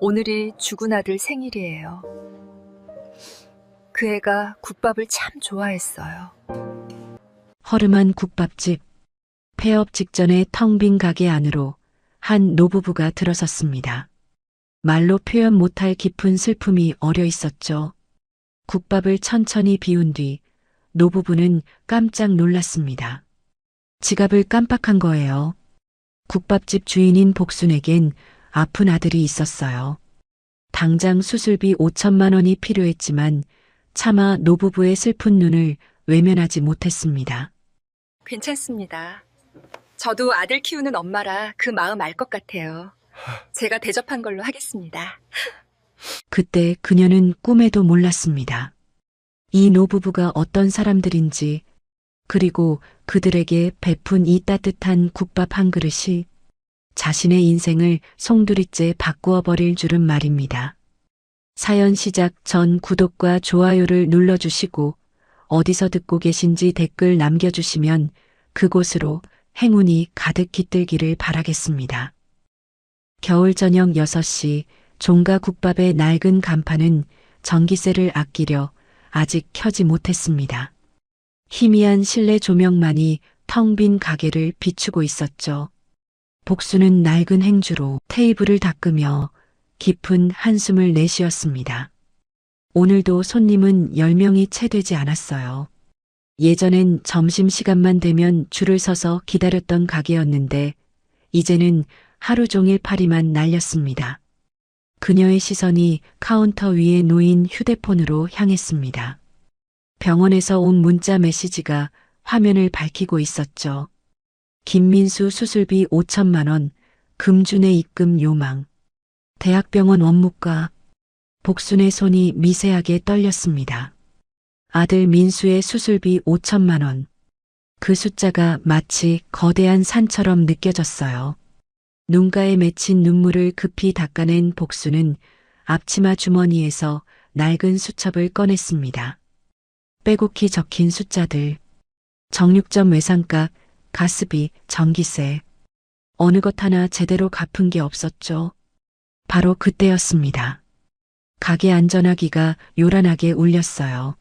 오늘이 죽은 아들 생일이에요. 그 애가 국밥을 참 좋아했어요. 허름한 국밥집. 폐업 직전에 텅 빈 가게 안으로 한 노부부가 들어섰습니다. 말로 표현 못할 깊은 슬픔이 어려 있었죠. 국밥을 천천히 비운 뒤 노부부는 깜짝 놀랐습니다. 지갑을 깜빡한 거예요. 국밥집 주인인 복순에겐 아픈 아들이 있었어요. 당장 수술비 5천만 원이 필요했지만 차마 노부부의 슬픈 눈을 외면하지 못했습니다. 괜찮습니다. 저도 아들 키우는 엄마라 그 마음 알 것 같아요. 제가 대접한 걸로 하겠습니다. 그때 그녀는 꿈에도 몰랐습니다. 이 노부부가 어떤 사람들인지, 그리고 그들에게 베푼 이 따뜻한 국밥 한 그릇이 자신의 인생을 송두리째 바꾸어 버릴 줄은 말입니다. 사연 시작 전 구독과 좋아요를 눌러주시고 어디서 듣고 계신지 댓글 남겨주시면 그곳으로 행운이 가득 깃들기를 바라겠습니다. 겨울 저녁 6시 종가 국밥의 낡은 간판은 전기세를 아끼려 아직 켜지 못했습니다. 희미한 실내 조명만이 텅 빈 가게를 비추고 있었죠. 복수는 낡은 행주로 테이블을 닦으며 깊은 한숨을 내쉬었습니다. 오늘도 손님은 10명이 채 되지 않았어요. 예전엔 점심시간만 되면 줄을 서서 기다렸던 가게였는데 이제는 하루 종일 파리만 날렸습니다. 그녀의 시선이 카운터 위에 놓인 휴대폰으로 향했습니다. 병원에서 온 문자 메시지가 화면을 밝히고 있었죠. 김민수 수술비 5천만 원, 금준의 입금 요망. 대학병원 원무과. 복순의 손이 미세하게 떨렸습니다. 아들 민수의 수술비 5천만 원. 그 숫자가 마치 거대한 산처럼 느껴졌어요. 눈가에 맺힌 눈물을 급히 닦아낸 복수는 앞치마 주머니에서 낡은 수첩을 꺼냈습니다. 빼곡히 적힌 숫자들. 정육점 외상값, 가스비, 전기세. 어느 것 하나 제대로 갚은 게 없었죠. 바로 그때였습니다. 가게 안전화기가 요란하게 울렸어요.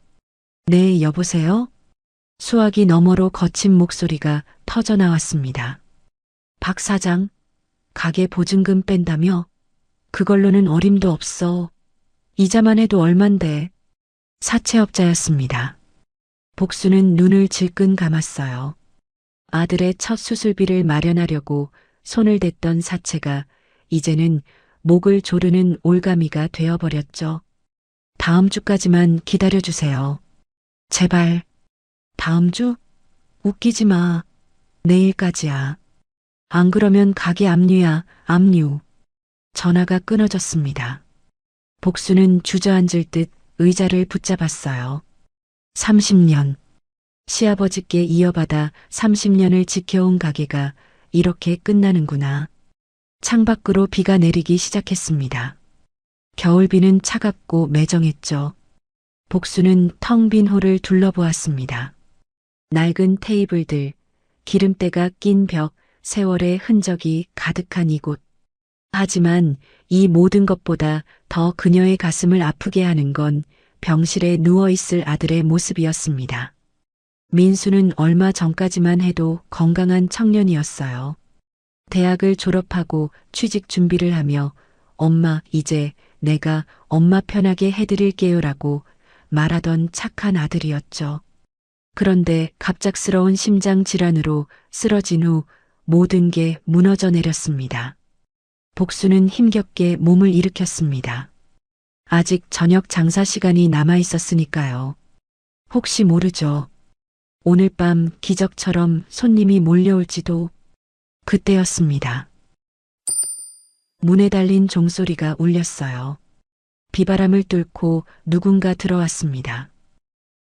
네, 여보세요? 수화기 너머로 거친 목소리가 터져나왔습니다. 박 사장, 가게 보증금 뺀다며? 그걸로는 어림도 없어. 이자만 해도 얼만데. 사채업자였습니다. 복수는 눈을 질끈 감았어요. 아들의 첫 수술비를 마련하려고 손을 댔던 사채가 이제는 목을 조르는 올가미가 되어버렸죠. 다음 주까지만 기다려주세요. 제발. 다음 주? 웃기지 마. 내일까지야. 안 그러면 가게 압류야, 압류. 전화가 끊어졌습니다. 복수는 주저앉을 듯 의자를 붙잡았어요. 30년. 시아버지께 이어받아 30년을 지켜온 가게가 이렇게 끝나는구나. 창밖으로 비가 내리기 시작했습니다. 겨울비는 차갑고 매정했죠. 복수는 텅 빈 홀을 둘러보았습니다. 낡은 테이블들, 기름때가 낀 벽, 세월의 흔적이 가득한 이곳. 하지만 이 모든 것보다 더 그녀의 가슴을 아프게 하는 건 병실에 누워있을 아들의 모습이었습니다. 민수는 얼마 전까지만 해도 건강한 청년이었어요. 대학을 졸업하고 취직 준비를 하며 엄마, 이제 내가 엄마 편하게 해드릴게요라고 말하던 착한 아들이었죠. 그런데 갑작스러운 심장 질환으로 쓰러진 후 모든 게 무너져 내렸습니다. 복수는 힘겹게 몸을 일으켰습니다. 아직 저녁 장사 시간이 남아 있었으니까요. 혹시 모르죠. 오늘 밤 기적처럼 손님이 몰려올지도. 그때였습니다. 문에 달린 종소리가 울렸어요. 비바람을 뚫고 누군가 들어왔습니다.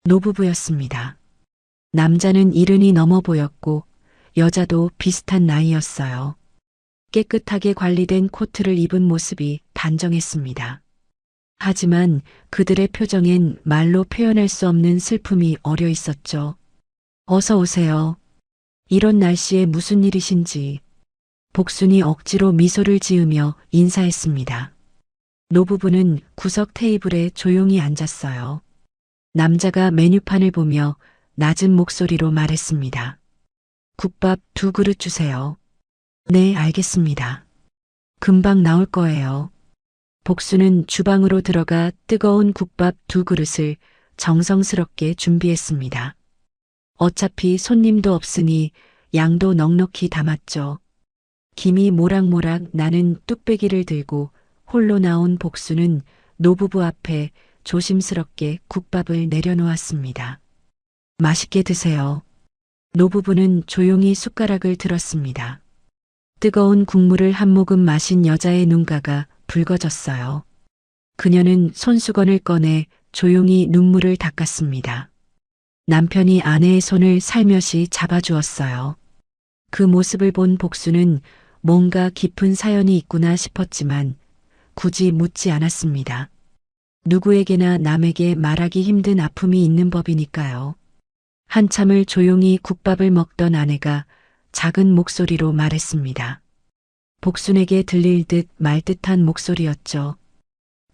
노부부였습니다. 남자는 70이 넘어 보였고 여자도 비슷한 나이였어요. 깨끗하게 관리된 코트를 입은 모습이 단정했습니다. 하지만 그들의 표정엔 말로 표현할 수 없는 슬픔이 어려 있었죠. 어서 오세요. 이런 날씨에 무슨 일이신지. 복순이 억지로 미소를 지으며 인사했습니다. 노부부는 구석 테이블에 조용히 앉았어요. 남자가 메뉴판을 보며 낮은 목소리로 말했습니다. 국밥 2그릇 주세요. 네, 알겠습니다. 금방 나올 거예요. 복수는 주방으로 들어가 뜨거운 국밥 2그릇을 정성스럽게 준비했습니다. 어차피 손님도 없으니 양도 넉넉히 담았죠. 김이 모락모락 나는 뚝배기를 들고 홀로 나온 복수는 노부부 앞에 조심스럽게 국밥을 내려놓았습니다. 맛있게 드세요. 노부부는 조용히 숟가락을 들었습니다. 뜨거운 국물을 한 모금 마신 여자의 눈가가 붉어졌어요. 그녀는 손수건을 꺼내 조용히 눈물을 닦았습니다. 남편이 아내의 손을 살며시 잡아주었어요. 그 모습을 본 복수는 뭔가 깊은 사연이 있구나 싶었지만 굳이 묻지 않았습니다. 누구에게나 남에게 말하기 힘든 아픔이 있는 법이니까요. 한참을 조용히 국밥을 먹던 아내가 작은 목소리로 말했습니다. 복순에게 들릴 듯 말 듯한 목소리였죠.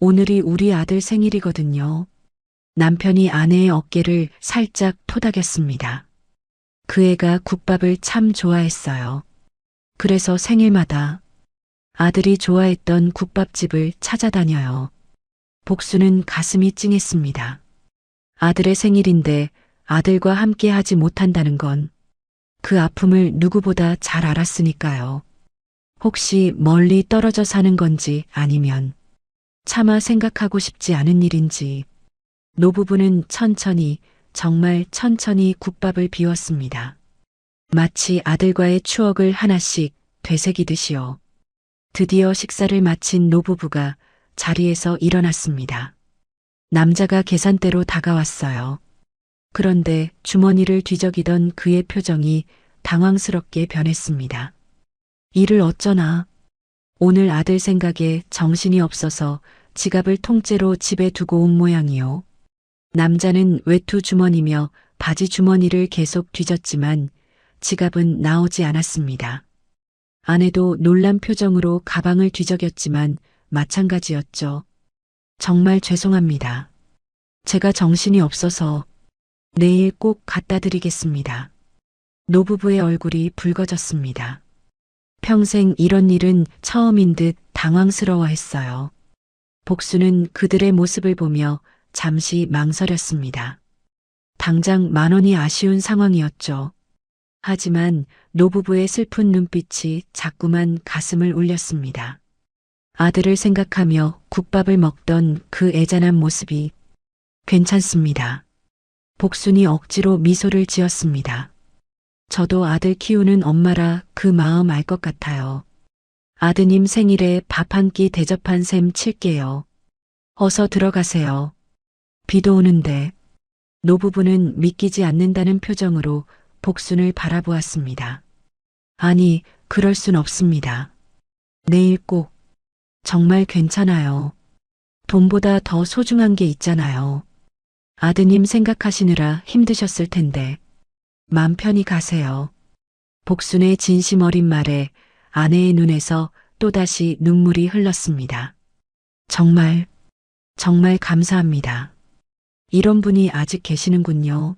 오늘이 우리 아들 생일이거든요. 남편이 아내의 어깨를 살짝 토닥였습니다. 그 애가 국밥을 참 좋아했어요. 그래서 생일마다 아들이 좋아했던 국밥집을 찾아다녀요. 복수는 가슴이 찡했습니다. 아들의 생일인데 아들과 함께 하지 못한다는 건 그 아픔을 누구보다 잘 알았으니까요. 혹시 멀리 떨어져 사는 건지 아니면 차마 생각하고 싶지 않은 일인지 노부부는 천천히, 정말 천천히 국밥을 비웠습니다. 마치 아들과의 추억을 하나씩 되새기듯이요. 드디어 식사를 마친 노부부가 자리에서 일어났습니다. 남자가 계산대로 다가왔어요. 그런데 주머니를 뒤적이던 그의 표정이 당황스럽게 변했습니다. 일을 어쩌나. 오늘 아들 생각에 정신이 없어서 지갑을 통째로 집에 두고 온 모양이요. 남자는 외투 주머니며 바지 주머니를 계속 뒤졌지만 지갑은 나오지 않았습니다. 아내도 놀란 표정으로 가방을 뒤적였지만 마찬가지였죠. 정말 죄송합니다. 제가 정신이 없어서 내일 꼭 갖다 드리겠습니다. 노부부의 얼굴이 붉어졌습니다. 평생 이런 일은 처음인 듯 당황스러워했어요. 복수는 그들의 모습을 보며 잠시 망설였습니다. 당장 10,000원이 아쉬운 상황이었죠. 하지만 노부부의 슬픈 눈빛이 자꾸만 가슴을 울렸습니다. 아들을 생각하며 국밥을 먹던 그 애잔한 모습이 괜찮습니다. 복순이 억지로 미소를 지었습니다. 저도 아들 키우는 엄마라 그 마음 알 것 같아요. 아드님 생일에 밥 한 끼 대접한 셈 칠게요. 어서 들어가세요. 비도 오는데. 노부부는 믿기지 않는다는 표정으로 복순을 바라보았습니다. 아니, 그럴 순 없습니다. 내일 꼭. 정말 괜찮아요. 돈보다 더 소중한 게 있잖아요. 아드님 생각하시느라 힘드셨을 텐데. 맘 편히 가세요. 복순의 진심 어린 말에 아내의 눈에서 또다시 눈물이 흘렀습니다. 정말 감사합니다. 이런 분이 아직 계시는군요.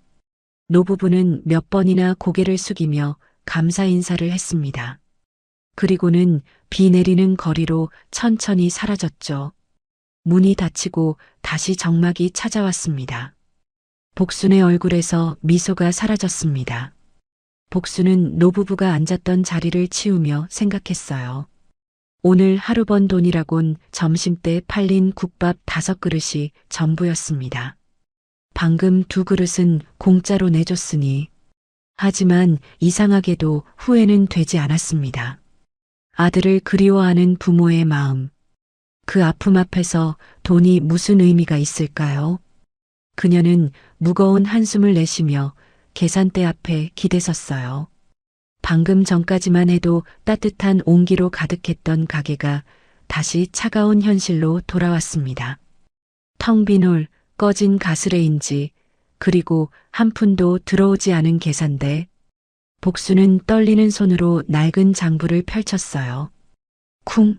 노부부는 몇 번이나 고개를 숙이며 감사 인사를 했습니다. 그리고는 비 내리는 거리로 천천히 사라졌죠. 문이 닫히고 다시 정막이 찾아왔습니다. 복순의 얼굴에서 미소가 사라졌습니다. 복순은 노부부가 앉았던 자리를 치우며 생각했어요. 오늘 하루 번 돈이라곤 점심때 팔린 국밥 5그릇이 전부였습니다. 방금 2그릇은 공짜로 내줬으니. 하지만 이상하게도 후회는 되지 않았습니다. 아들을 그리워하는 부모의 마음. 그 아픔 앞에서 돈이 무슨 의미가 있을까요? 그녀는 무거운 한숨을 내쉬며 계산대 앞에 기대섰어요. 방금 전까지만 해도 따뜻한 온기로 가득했던 가게가 다시 차가운 현실로 돌아왔습니다. 텅 빈 홀, 꺼진 가스레인지, 그리고 한 푼도 들어오지 않은 계산대. 복수는 떨리는 손으로 낡은 장부를 펼쳤어요. 쿵.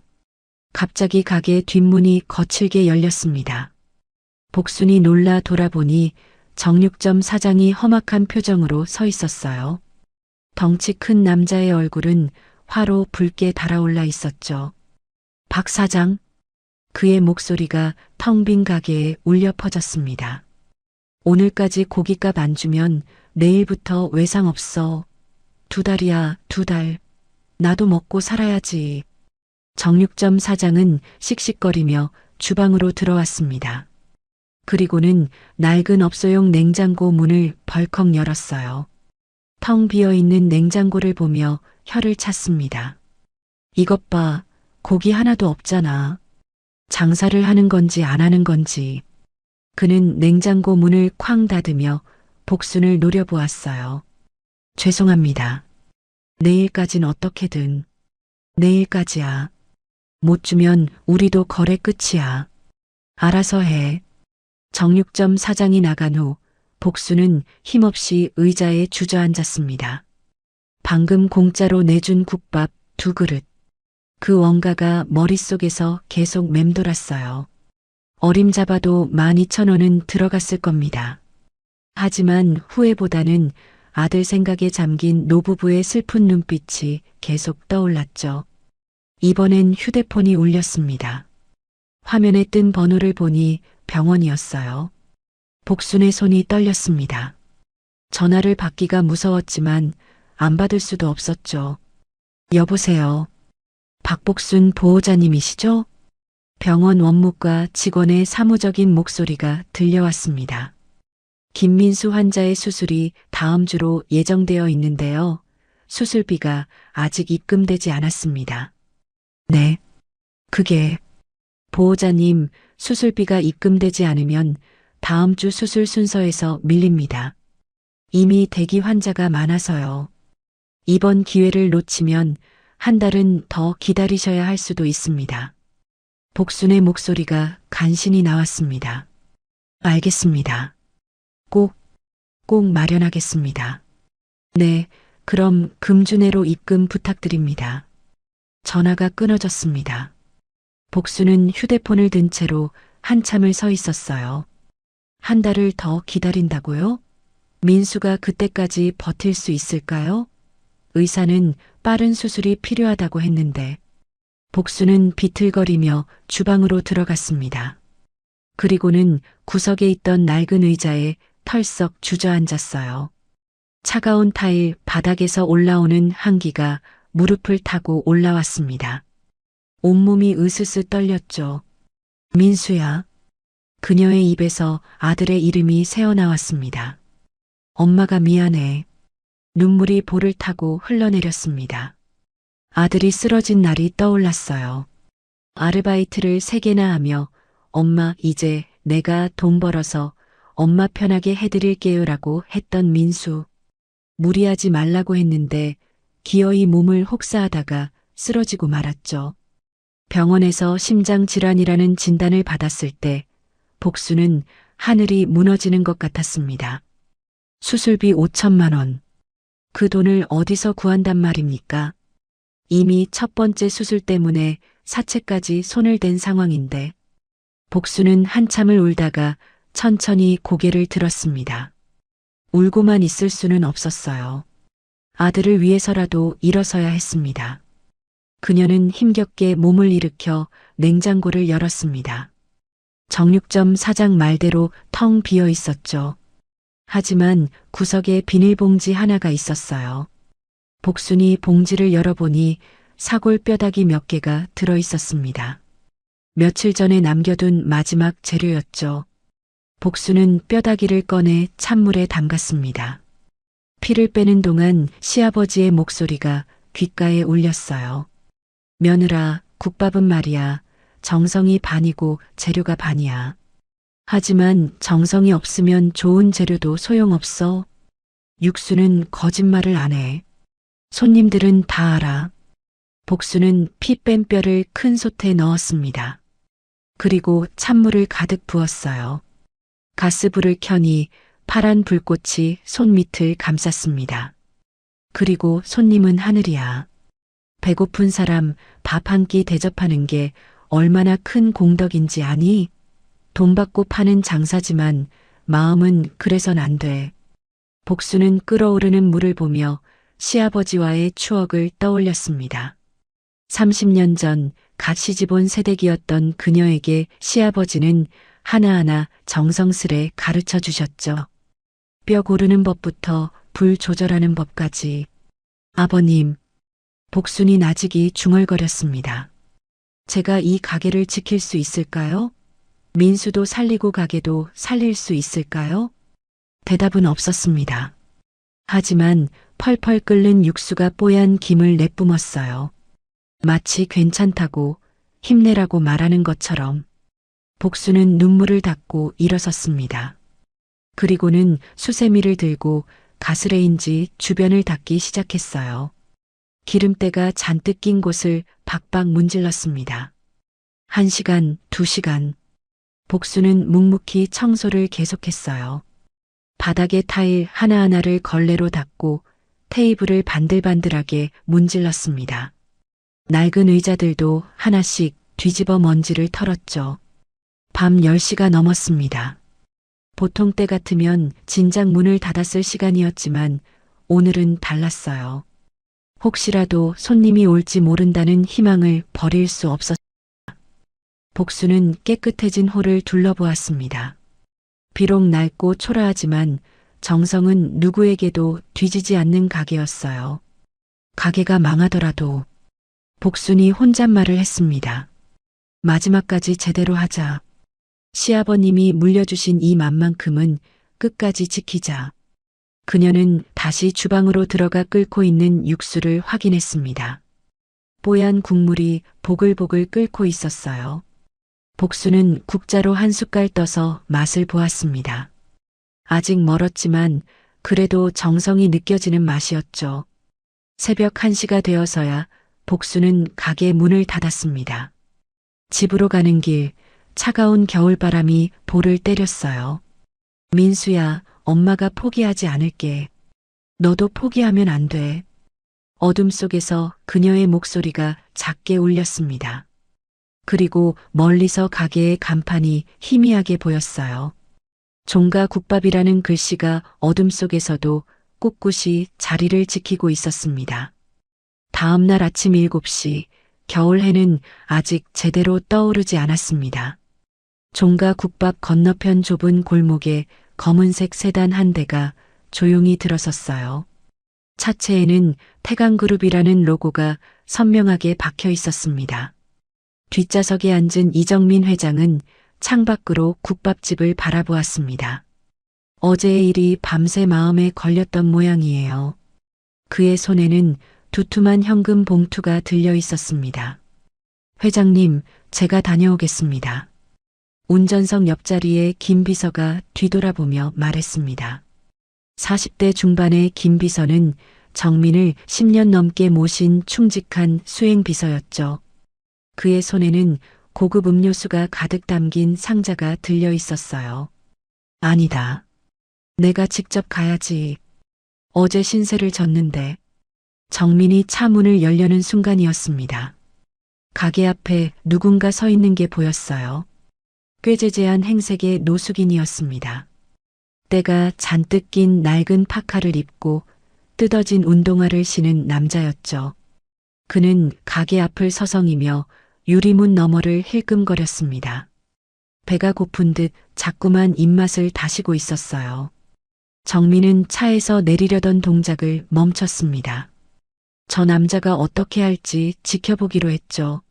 갑자기 가게 뒷문이 거칠게 열렸습니다. 복순이 놀라 돌아보니 정육점 사장이 험악한 표정으로 서 있었어요. 덩치 큰 남자의 얼굴은 화로 붉게 달아올라 있었죠. 박 사장. 그의 목소리가 텅 빈 가게에 울려 퍼졌습니다. 오늘까지 고깃값 안 주면 내일부터 외상 없어. 2달이야, 2달. 나도 먹고 살아야지. 정육점 사장은 씩씩거리며 주방으로 들어왔습니다. 그리고는 낡은 업소용 냉장고 문을 벌컥 열었어요. 텅 비어있는 냉장고를 보며 혀를 찼습니다. 이것 봐, 고기 하나도 없잖아. 장사를 하는 건지 안 하는 건지. 그는 냉장고 문을 쾅 닫으며 복순을 노려보았어요. 죄송합니다. 내일까진 어떻게든. 내일까지야. 못 주면 우리도 거래 끝이야. 알아서 해. 정육점 사장이 나간 후 복순은 힘없이 의자에 주저앉았습니다. 방금 공짜로 내준 국밥 2그릇. 그 원가가 머릿속에서 계속 맴돌았어요. 어림잡아도 12,000원은 들어갔을 겁니다. 하지만 후회보다는 아들 생각에 잠긴 노부부의 슬픈 눈빛이 계속 떠올랐죠. 이번엔 휴대폰이 울렸습니다. 화면에 뜬 번호를 보니 병원이었어요. 복순의 손이 떨렸습니다. 전화를 받기가 무서웠지만 안 받을 수도 없었죠. 여보세요. 박복순 보호자님이시죠? 병원 원무과 직원의 사무적인 목소리가 들려왔습니다. 김민수 환자의 수술이 다음 주로 예정되어 있는데요. 수술비가 아직 입금되지 않았습니다. 네. 그게 보호자님, 수술비가 입금되지 않으면 다음 주 수술 순서에서 밀립니다. 이미 대기 환자가 많아서요. 이번 기회를 놓치면 한 달은 더 기다리셔야 할 수도 있습니다. 복순의 목소리가 간신히 나왔습니다. 알겠습니다. 꼭 마련하겠습니다. 네, 그럼 금주내로 입금 부탁드립니다. 전화가 끊어졌습니다. 복순은 휴대폰을 든 채로 한참을 서 있었어요. 한 달을 더 기다린다고요? 민수가 그때까지 버틸 수 있을까요? 의사는 빠른 수술이 필요하다고 했는데 복순은 비틀거리며 주방으로 들어갔습니다. 그리고는 구석에 있던 낡은 의자에 털썩 주저앉았어요. 차가운 타일 바닥에서 올라오는 한기가 무릎을 타고 올라왔습니다. 온몸이 으스스 떨렸죠. 민수야. 그녀의 입에서 아들의 이름이 새어나왔습니다. 엄마가 미안해. 눈물이 볼을 타고 흘러내렸습니다. 아들이 쓰러진 날이 떠올랐어요. 아르바이트를 3개나 하며 엄마 이제 내가 돈 벌어서 엄마 편하게 해드릴게요라고 했던 민수. 무리하지 말라고 했는데 기어이 몸을 혹사하다가 쓰러지고 말았죠. 병원에서 심장질환이라는 진단을 받았을 때 복수는 하늘이 무너지는 것 같았습니다. 수술비 5천만 원. 그 돈을 어디서 구한단 말입니까? 이미 첫 번째 수술 때문에 사채까지 손을 댄 상황인데 복수는 한참을 울다가 천천히 고개를 들었습니다. 울고만 있을 수는 없었어요. 아들을 위해서라도 일어서야 했습니다. 그녀는 힘겹게 몸을 일으켜 냉장고를 열었습니다. 정육점 사장 말대로 텅 비어 있었죠. 하지만 구석에 비닐봉지 하나가 있었어요. 복순이 봉지를 열어보니 사골 뼈다귀 몇 개가 들어 있었습니다. 며칠 전에 남겨둔 마지막 재료였죠. 복순은 뼈다귀를 꺼내 찬물에 담갔습니다. 피를 빼는 동안 시아버지의 목소리가 귓가에 울렸어요. 며느라, 국밥은 말이야. 정성이 반이고 재료가 반이야. 하지만 정성이 없으면 좋은 재료도 소용없어. 육수는 거짓말을 안 해. 손님들은 다 알아. 복수는 피 뺀 뼈를 큰 솥에 넣었습니다. 그리고 찬물을 가득 부었어요. 가스불을 켜니 파란 불꽃이 손밑을 감쌌습니다. 그리고 손님은 하늘이야. 배고픈 사람 밥 한 끼 대접하는 게 얼마나 큰 공덕인지 아니? 돈 받고 파는 장사지만 마음은 그래선 안 돼. 복수는 끓어오르는 물을 보며 시아버지와의 추억을 떠올렸습니다. 30년 전 갓 시집 온 새댁이었던 그녀에게 시아버지는 하나하나 정성스레 가르쳐 주셨죠. 뼈 고르는 법부터 불 조절하는 법까지. 아버님, 복순이 나직이 중얼거렸습니다. 제가 이 가게를 지킬 수 있을까요? 민수도 살리고 가게도 살릴 수 있을까요? 대답은 없었습니다. 하지만 펄펄 끓는 육수가 뽀얀 김을 내뿜었어요. 마치 괜찮다고 힘내라고 말하는 것처럼. 복수는 눈물을 닦고 일어섰습니다. 그리고는 수세미를 들고 가스레인지 주변을 닦기 시작했어요. 기름때가 잔뜩 낀 곳을 박박 문질렀습니다. 1시간, 2시간. 복수는 묵묵히 청소를 계속했어요. 바닥의 타일 하나하나를 걸레로 닦고 테이블을 반들반들하게 문질렀습니다. 낡은 의자들도 하나씩 뒤집어 먼지를 털었죠. 밤 10시가 넘었습니다. 보통 때 같으면 진작 문을 닫았을 시간이었지만 오늘은 달랐어요. 혹시라도 손님이 올지 모른다는 희망을 버릴 수 없었습니다. 복수는 깨끗해진 홀을 둘러보았습니다. 비록 낡고 초라하지만 정성은 누구에게도 뒤지지 않는 가게였어요. 가게가 망하더라도 복순이 혼잣말을 했습니다. 마지막까지 제대로 하자. 시아버님이 물려주신 이 맘만큼은 끝까지 지키자. 그녀는 다시 주방으로 들어가 끓고 있는 육수를 확인했습니다. 뽀얀 국물이 보글보글 끓고 있었어요. 복수는 국자로 한 숟갈 떠서 맛을 보았습니다. 아직 멀었지만 그래도 정성이 느껴지는 맛이었죠. 새벽 1시가 되어서야 복수는 가게 문을 닫았습니다. 집으로 가는 길 차가운 겨울바람이 볼을 때렸어요. 민수야, 엄마가 포기하지 않을게. 너도 포기하면 안 돼. 어둠 속에서 그녀의 목소리가 작게 울렸습니다. 그리고 멀리서 가게의 간판이 희미하게 보였어요. 종가국밥이라는 글씨가 어둠 속에서도 꿋꿋이 자리를 지키고 있었습니다. 다음 날 아침 7시, 겨울 해는 아직 제대로 떠오르지 않았습니다. 종가국밥 건너편 좁은 골목에 검은색 세단 한 대가 조용히 들어섰어요. 차체에는 태강그룹이라는 로고가 선명하게 박혀 있었습니다. 뒷좌석에 앉은 이정민 회장은 창밖으로 국밥집을 바라보았습니다. 어제의 일이 밤새 마음에 걸렸던 모양이에요. 그의 손에는 두툼한 현금 봉투가 들려 있었습니다. 회장님, 제가 다녀오겠습니다. 운전석 옆자리에 김 비서가 뒤돌아보며 말했습니다. 40대 중반의 김 비서는 정민을 10년 넘게 모신 충직한 수행비서였죠. 그의 손에는 고급 음료수가 가득 담긴 상자가 들려 있었어요. 아니다. 내가 직접 가야지. 어제 신세를 졌는데. 정민이 차 문을 열려는 순간이었습니다. 가게 앞에 누군가 서 있는 게 보였어요. 꾀재재한 행색의 노숙인이었습니다. 때가 잔뜩 낀 낡은 파카를 입고 뜯어진 운동화를 신은 남자였죠. 그는 가게 앞을 서성이며 유리문 너머를 힐끔거렸습니다. 배가 고픈 듯 자꾸만 입맛을 다시고 있었어요. 정민은 차에서 내리려던 동작을 멈췄습니다. 저 남자가 어떻게 할지 지켜보기로 했죠.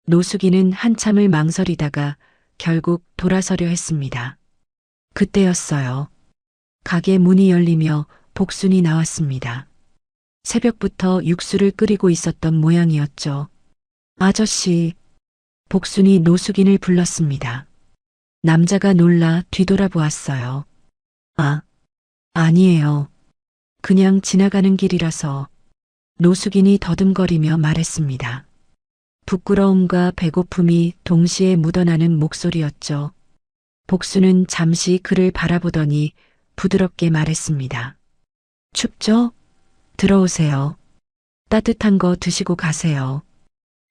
노숙인은 한참을 망설이다가 결국 돌아서려 했습니다. 그때였어요. 가게 문이 열리며 복순이 나왔습니다. 새벽부터 육수를 끓이고 있었던 모양이었죠. 아저씨, 복순이 노숙인을 불렀습니다. 남자가 놀라 뒤돌아보았어요. 아니에요. 그냥 지나가는 길이라서. 노숙인이 더듬거리며 말했습니다. 부끄러움과 배고픔이 동시에 묻어나는 목소리였죠. 복수는 잠시 그를 바라보더니 부드럽게 말했습니다. 춥죠? 들어오세요. 따뜻한 거 드시고 가세요.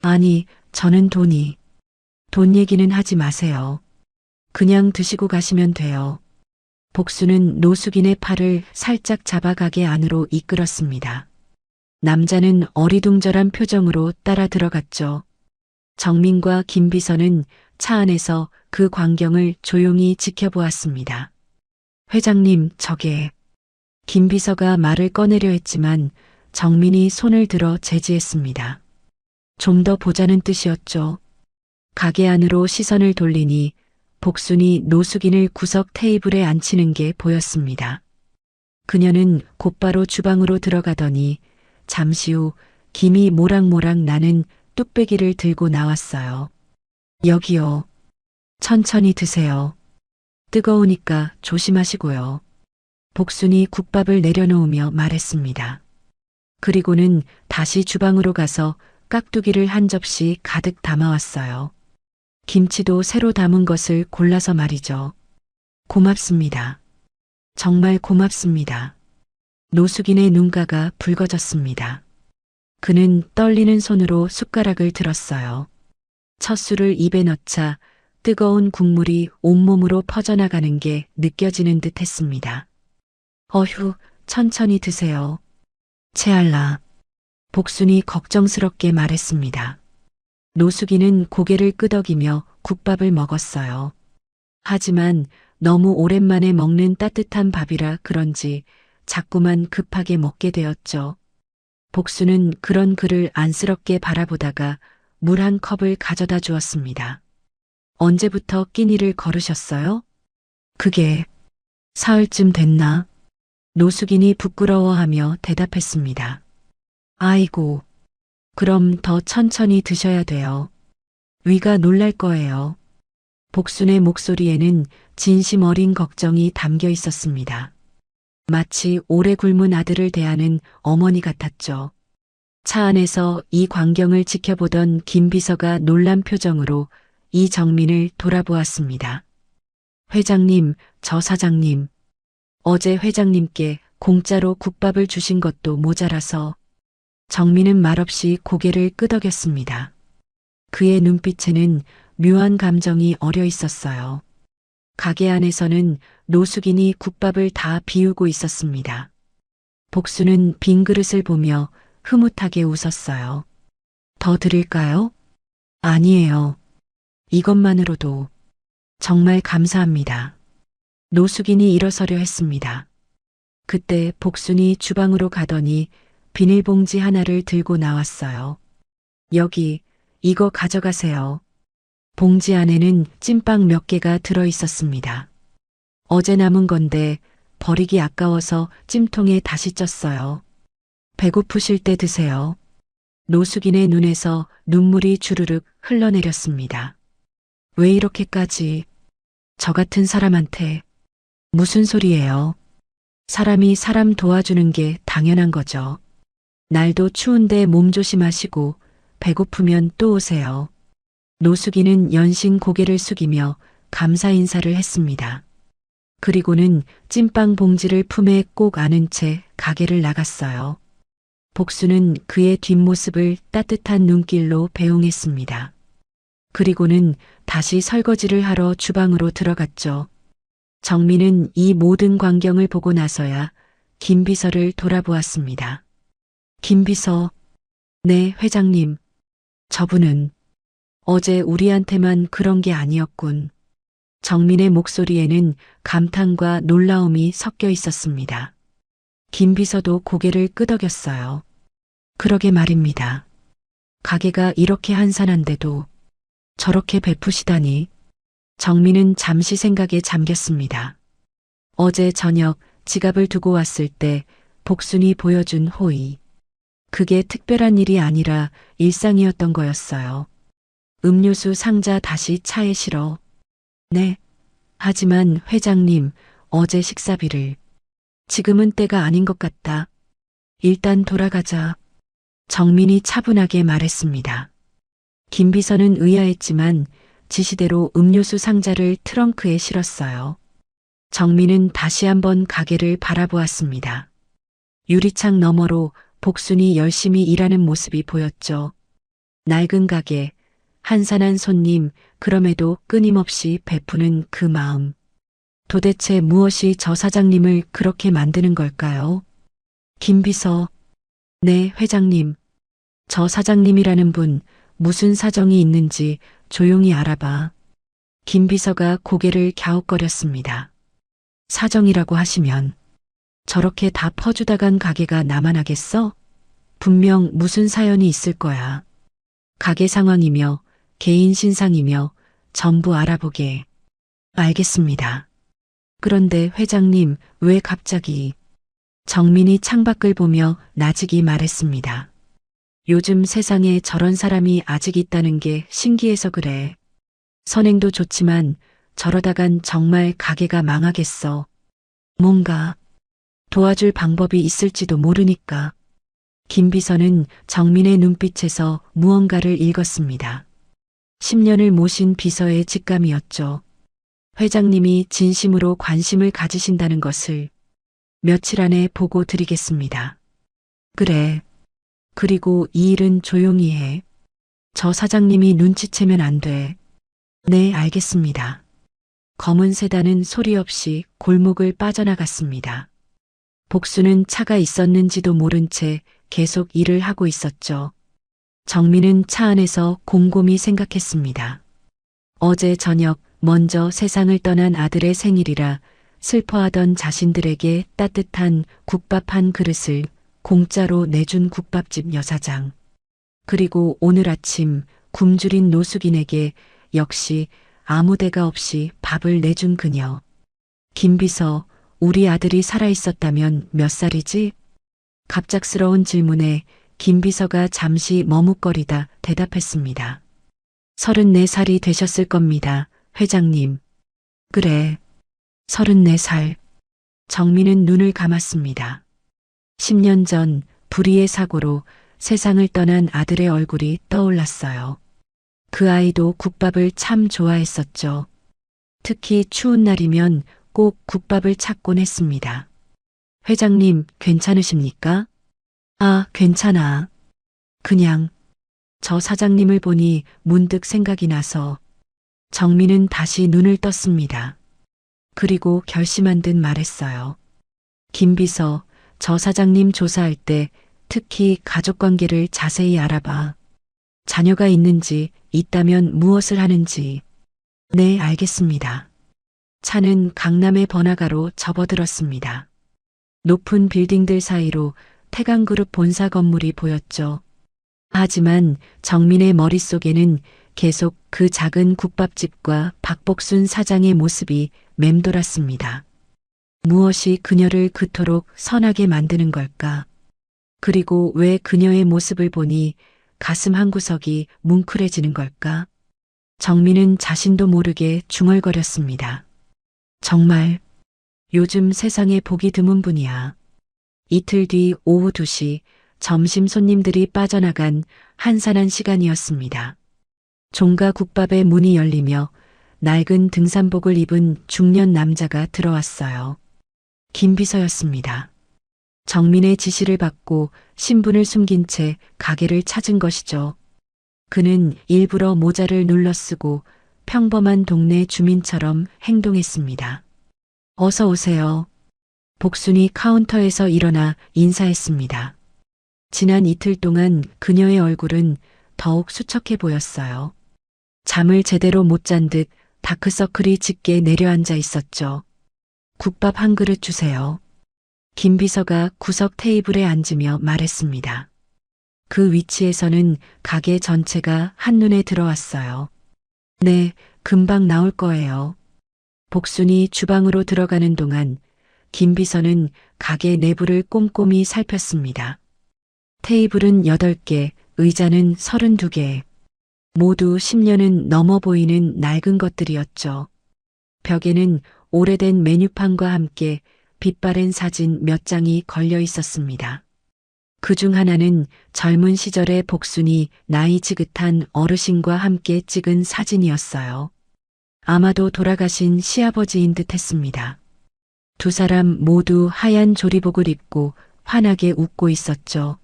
아니, 저는 돈이. 돈 얘기는 하지 마세요. 그냥 드시고 가시면 돼요. 복수는 노숙인의 팔을 살짝 잡아 가게 안으로 이끌었습니다. 남자는 어리둥절한 표정으로 따라 들어갔죠. 정민과 김비서는 차 안에서 그 광경을 조용히 지켜보았습니다. 회장님, 저게. 김비서가 말을 꺼내려 했지만 정민이 손을 들어 제지했습니다. 좀 더 보자는 뜻이었죠. 가게 안으로 시선을 돌리니 복순이 노숙인을 구석 테이블에 앉히는 게 보였습니다. 그녀는 곧바로 주방으로 들어가더니 잠시 후 김이 모락모락 나는 뚝배기를 들고 나왔어요. 여기요. 천천히 드세요. 뜨거우니까 조심하시고요. 복순이 국밥을 내려놓으며 말했습니다. 그리고는 다시 주방으로 가서 깍두기를 한 접시 가득 담아왔어요. 김치도 새로 담은 것을 골라서 말이죠. 고맙습니다. 정말 고맙습니다. 노숙인의 눈가가 붉어졌습니다. 그는 떨리는 손으로 숟가락을 들었어요. 첫 술을 입에 넣자 뜨거운 국물이 온몸으로 퍼져나가는 게 느껴지는 듯 했습니다. 어휴, 천천히 드세요. 채알라. 복순이 걱정스럽게 말했습니다. 노숙인은 고개를 끄덕이며 국밥을 먹었어요. 하지만 너무 오랜만에 먹는 따뜻한 밥이라 그런지 자꾸만 급하게 먹게 되었죠. 복수는 그런 그를 안쓰럽게 바라보다가 물 한 컵을 가져다 주었습니다. 언제부터 끼니를 걸으셨어요? 그게 사흘쯤 됐나? 노숙인이 부끄러워하며 대답했습니다. 아이고, 그럼 더 천천히 드셔야 돼요. 위가 놀랄 거예요. 복순의 목소리에는 진심 어린 걱정이 담겨 있었습니다. 마치 오래 굶은 아들을 대하는 어머니 같았죠. 차 안에서 이 광경을 지켜보던 김 비서가 놀란 표정으로 이정민을 돌아보았습니다. 회장님, 저 사장님. 어제 회장님께 공짜로 국밥을 주신 것도 모자라서. 정민은 말없이 고개를 끄덕였습니다. 그의 눈빛에는 묘한 감정이 어려 있었어요. 가게 안에서는 노숙인이 국밥을 다 비우고 있었습니다. 복수는 빈 그릇을 보며 흐뭇하게 웃었어요. 더 드릴까요? 아니에요. 이것만으로도 정말 감사합니다. 노숙인이 일어서려 했습니다. 그때 복순이 주방으로 가더니 비닐봉지 하나를 들고 나왔어요. 여기, 이거 가져가세요. 봉지 안에는 찐빵 몇 개가 들어 있었습니다. 어제 남은 건데 버리기 아까워서 찜통에 다시 쪘어요. 배고프실 때 드세요. 노숙인의 눈에서 눈물이 주르륵 흘러내렸습니다. 왜 이렇게까지 저 같은 사람한테 무슨 소리예요? 사람이 사람 도와주는 게 당연한 거죠. 날도 추운데 몸 조심하시고 배고프면 또 오세요. 노숙인은 연신 고개를 숙이며 감사 인사를 했습니다. 그리고는 찐빵 봉지를 품에 꼭 안은 채 가게를 나갔어요. 복수는 그의 뒷모습을 따뜻한 눈길로 배웅했습니다. 그리고는 다시 설거지를 하러 주방으로 들어갔죠. 정민은 이 모든 광경을 보고 나서야 김 비서를 돌아보았습니다. 김 비서, 네, 회장님. 저분은 어제 우리한테만 그런 게 아니었군. 정민의 목소리에는 감탄과 놀라움이 섞여 있었습니다. 김 비서도 고개를 끄덕였어요. 그러게 말입니다. 가게가 이렇게 한산한데도 저렇게 베푸시다니. 정민은 잠시 생각에 잠겼습니다. 어제 저녁 지갑을 두고 왔을 때 복순이 보여준 호의. 그게 특별한 일이 아니라 일상이었던 거였어요. 음료수 상자 다시 차에 실어. 네. 하지만 회장님, 어제 식사비를. 지금은 때가 아닌 것 같다. 일단 돌아가자. 정민이 차분하게 말했습니다. 김 비서는 의아했지만 지시대로 음료수 상자를 트렁크에 실었어요. 정민은 다시 한번 가게를 바라보았습니다. 유리창 너머로 복순이 열심히 일하는 모습이 보였죠. 낡은 가게, 한산한 손님, 그럼에도 끊임없이 베푸는 그 마음. 도대체 무엇이 저 사장님을 그렇게 만드는 걸까요? 김비서, 네, 회장님. 저 사장님이라는 분, 무슨 사정이 있는지 조용히 알아봐. 김비서가 고개를 갸웃거렸습니다. 사정이라고 하시면 저렇게 다 퍼주다 간 가게가 나만 하겠어? 분명 무슨 사연이 있을 거야. 가게 상황이며 개인 신상이며 전부 알아보게. 알겠습니다. 그런데 회장님, 왜 갑자기? 정민이 창밖을 보며 나직이 말했습니다. 요즘 세상에 저런 사람이 아직 있다는 게 신기해서 그래. 선행도 좋지만 저러다간 정말 가게가 망하겠어. 뭔가 도와줄 방법이 있을지도 모르니까. 김비서는 정민의 눈빛에서 무언가를 읽었습니다. 10년을 모신 비서의 직감이었죠. 회장님이 진심으로 관심을 가지신다는 것을 며칠 안에 보고 드리겠습니다. 그래. 그리고 이 일은 조용히 해. 저 사장님이 눈치채면 안 돼. 네, 알겠습니다. 검은 세단은 소리 없이 골목을 빠져나갔습니다. 복수는 차가 있었는지도 모른 채 계속 일을 하고 있었죠. 정민은 차 안에서 곰곰이 생각했습니다. 어제 저녁 먼저 세상을 떠난 아들의 생일이라 슬퍼하던 자신들에게 따뜻한 국밥 한 그릇을 공짜로 내준 국밥집 여사장. 그리고 오늘 아침 굶주린 노숙인에게 역시 아무 데가 없이 밥을 내준 그녀. 김비서, 우리 아들이 살아있었다면 몇 살이지? 갑작스러운 질문에 김비서가 잠시 머뭇거리다 대답했습니다. 34살이 되셨을 겁니다, 회장님. 그래, 34살. 정민은 눈을 감았습니다. 10년 전 불의의 사고로 세상을 떠난 아들의 얼굴이 떠올랐어요. 그 아이도 국밥을 참 좋아했었죠. 특히 추운 날이면 꼭 국밥을 찾곤 했습니다. 회장님, 괜찮으십니까? 아, 괜찮아. 그냥 저 사장님을 보니 문득 생각이 나서. 정민은 다시 눈을 떴습니다. 그리고 결심한 듯 말했어요. 김비서, 저 사장님 조사할 때 특히 가족관계를 자세히 알아봐. 자녀가 있는지, 있다면 무엇을 하는지. 네, 알겠습니다. 차는 강남의 번화가로 접어들었습니다. 높은 빌딩들 사이로 태강그룹 본사 건물이 보였죠. 하지만 정민의 머릿속에는 계속 그 작은 국밥집과 박복순 사장의 모습이 맴돌았습니다. 무엇이 그녀를 그토록 선하게 만드는 걸까? 그리고 왜 그녀의 모습을 보니 가슴 한구석이 뭉클해지는 걸까? 정민은 자신도 모르게 중얼거렸습니다. 정말 요즘 세상에 보기 드문 분이야. 이틀 뒤 오후 2시 점심 손님들이 빠져나간 한산한 시간이었습니다. 종가 국밥의 문이 열리며 낡은 등산복을 입은 중년 남자가 들어왔어요. 김비서였습니다. 정민의 지시를 받고 신분을 숨긴 채 가게를 찾은 것이죠. 그는 일부러 모자를 눌러쓰고 평범한 동네 주민처럼 행동했습니다. 어서 오세요. 복순이 카운터에서 일어나 인사했습니다. 지난 이틀 동안 그녀의 얼굴은 더욱 수척해 보였어요. 잠을 제대로 못 잔 듯 다크서클이 짙게 내려앉아 있었죠. 국밥 한 그릇 주세요. 김비서가 구석 테이블에 앉으며 말했습니다. 그 위치에서는 가게 전체가 한눈에 들어왔어요. 네, 금방 나올 거예요. 복순이 주방으로 들어가는 동안 김비서는 가게 내부를 꼼꼼히 살폈습니다. 테이블은 8개, 의자는 32개. 모두 10년은 넘어 보이는 낡은 것들이었죠. 벽에는 오래된 메뉴판과 함께 빛바랜 사진 몇 장이 걸려 있었습니다. 그중 하나는 젊은 시절의 복순이 나이 지긋한 어르신과 함께 찍은 사진이었어요. 아마도 돌아가신 시아버지인 듯 했습니다. 두 사람 모두 하얀 조리복을 입고 환하게 웃고 있었죠.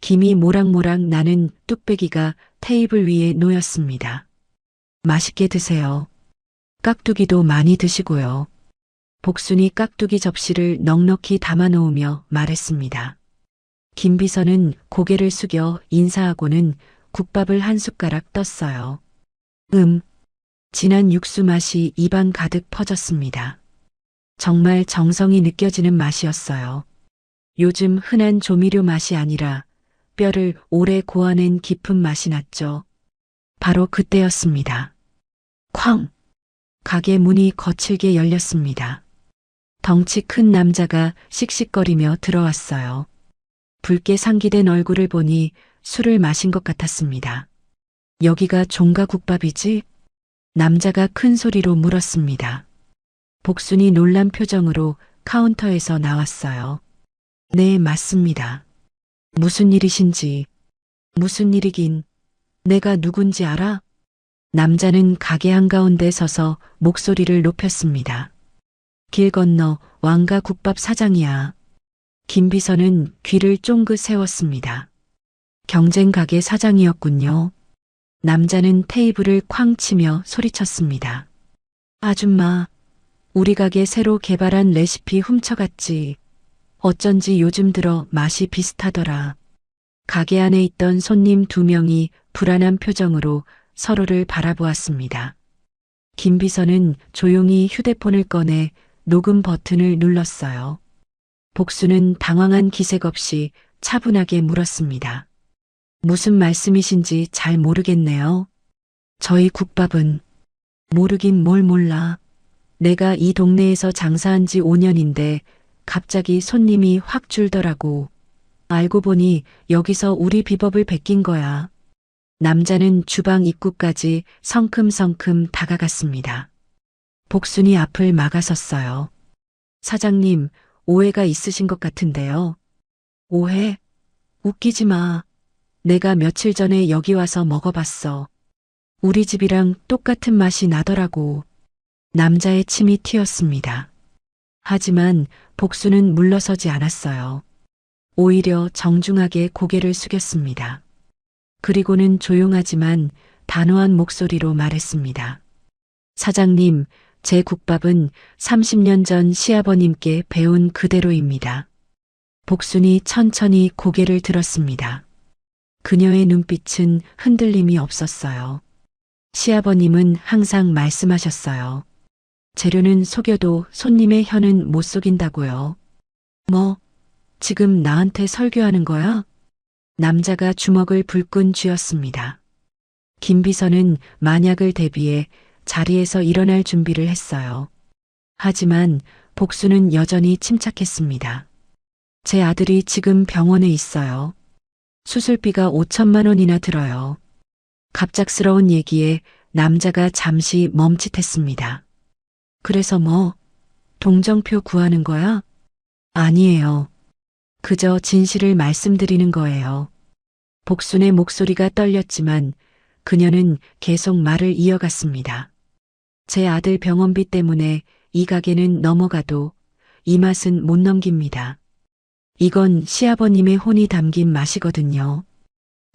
김이 모락모락 나는 뚝배기가 테이블 위에 놓였습니다. 맛있게 드세요. 깍두기도 많이 드시고요. 복순이 깍두기 접시를 넉넉히 담아놓으며 말했습니다. 김비서는 고개를 숙여 인사하고는 국밥을 한 숟가락 떴어요. 진한 육수 맛이 입안 가득 퍼졌습니다. 정말 정성이 느껴지는 맛이었어요. 요즘 흔한 조미료 맛이 아니라 뼈를 오래 고아낸 깊은 맛이 났죠. 바로 그때였습니다. 쾅! 가게 문이 거칠게 열렸습니다. 덩치 큰 남자가 씩씩거리며 들어왔어요. 붉게 상기된 얼굴을 보니 술을 마신 것 같았습니다. 여기가 종가국밥이지? 남자가 큰 소리로 물었습니다. 복순이 놀란 표정으로 카운터에서 나왔어요. 네, 맞습니다. 무슨 일이신지. 무슨 일이긴. 내가 누군지 알아? 남자는 가게 한가운데 서서 목소리를 높였습니다. 길 건너 왕가국밥 사장이야. 김비서는 귀를 쫑긋 세웠습니다. 경쟁 가게 사장이었군요. 남자는 테이블을 쾅 치며 소리쳤습니다. 아줌마, 우리 가게 새로 개발한 레시피 훔쳐갔지. 어쩐지 요즘 들어 맛이 비슷하더라. 가게 안에 있던 손님 2명이 불안한 표정으로 서로를 바라보았습니다. 김비서는 조용히 휴대폰을 꺼내 녹음 버튼을 눌렀어요. 복수는 당황한 기색 없이 차분하게 물었습니다. 무슨 말씀이신지 잘 모르겠네요. 저희 국밥은 모르긴 뭘 몰라. 내가 이 동네에서 장사한 지 5년인데 갑자기 손님이 확 줄더라고. 알고 보니 여기서 우리 비법을 베낀 거야. 남자는 주방 입구까지 성큼성큼 다가갔습니다. 복순이 앞을 막아섰어요. 사장님, 오해가 있으신 것 같은데요. 오해? 웃기지 마. 내가 며칠 전에 여기 와서 먹어봤어. 우리 집이랑 똑같은 맛이 나더라고. 남자의 침이 튀었습니다. 하지만 복수는 물러서지 않았어요. 오히려 정중하게 고개를 숙였습니다. 그리고는 조용하지만 단호한 목소리로 말했습니다. 사장님, 제 국밥은 30년 전 시아버님께 배운 그대로입니다. 복순이 천천히 고개를 들었습니다. 그녀의 눈빛은 흔들림이 없었어요. 시아버님은 항상 말씀하셨어요. 재료는 속여도 손님의 혀는 못 속인다고요. 뭐, 지금 나한테 설교하는 거야? 남자가 주먹을 불끈 쥐었습니다. 김비서는 만약을 대비해 자리에서 일어날 준비를 했어요. 하지만 복수는 여전히 침착했습니다. 제 아들이 지금 병원에 있어요. 수술비가 5천만 원이나 들어요. 갑작스러운 얘기에 남자가 잠시 멈칫했습니다. 그래서 뭐, 동정표 구하는 거야? 아니에요. 그저 진실을 말씀드리는 거예요. 복순의 목소리가 떨렸지만 그녀는 계속 말을 이어갔습니다. 제 아들 병원비 때문에 이 가게는 넘어가도 이 맛은 못 넘깁니다. 이건 시아버님의 혼이 담긴 맛이거든요.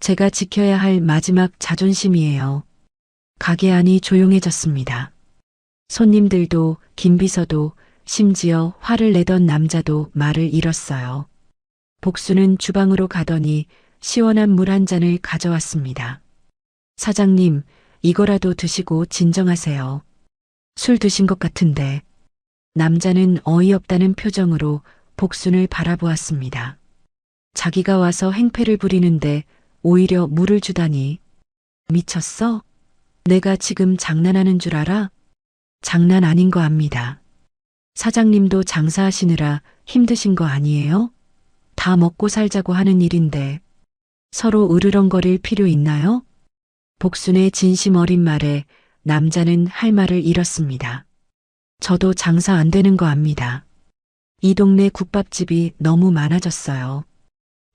제가 지켜야 할 마지막 자존심이에요. 가게 안이 조용해졌습니다. 손님들도 김비서도 심지어 화를 내던 남자도 말을 잃었어요. 복수는 주방으로 가더니 시원한 물 한 잔을 가져왔습니다. 사장님, 이거라도 드시고 진정하세요. 술 드신 것 같은데. 남자는 어이없다는 표정으로 복순을 바라보았습니다. 자기가 와서 행패를 부리는데 오히려 물을 주다니. 미쳤어? 내가 지금 장난하는 줄 알아? 장난 아닌 거 압니다. 사장님도 장사하시느라 힘드신 거 아니에요? 다 먹고 살자고 하는 일인데 서로 으르렁거릴 필요 있나요? 복순의 진심 어린 말에 남자는 할 말을 잃었습니다. 저도 장사 안 되는 거 압니다. 이 동네 국밥집이 너무 많아졌어요.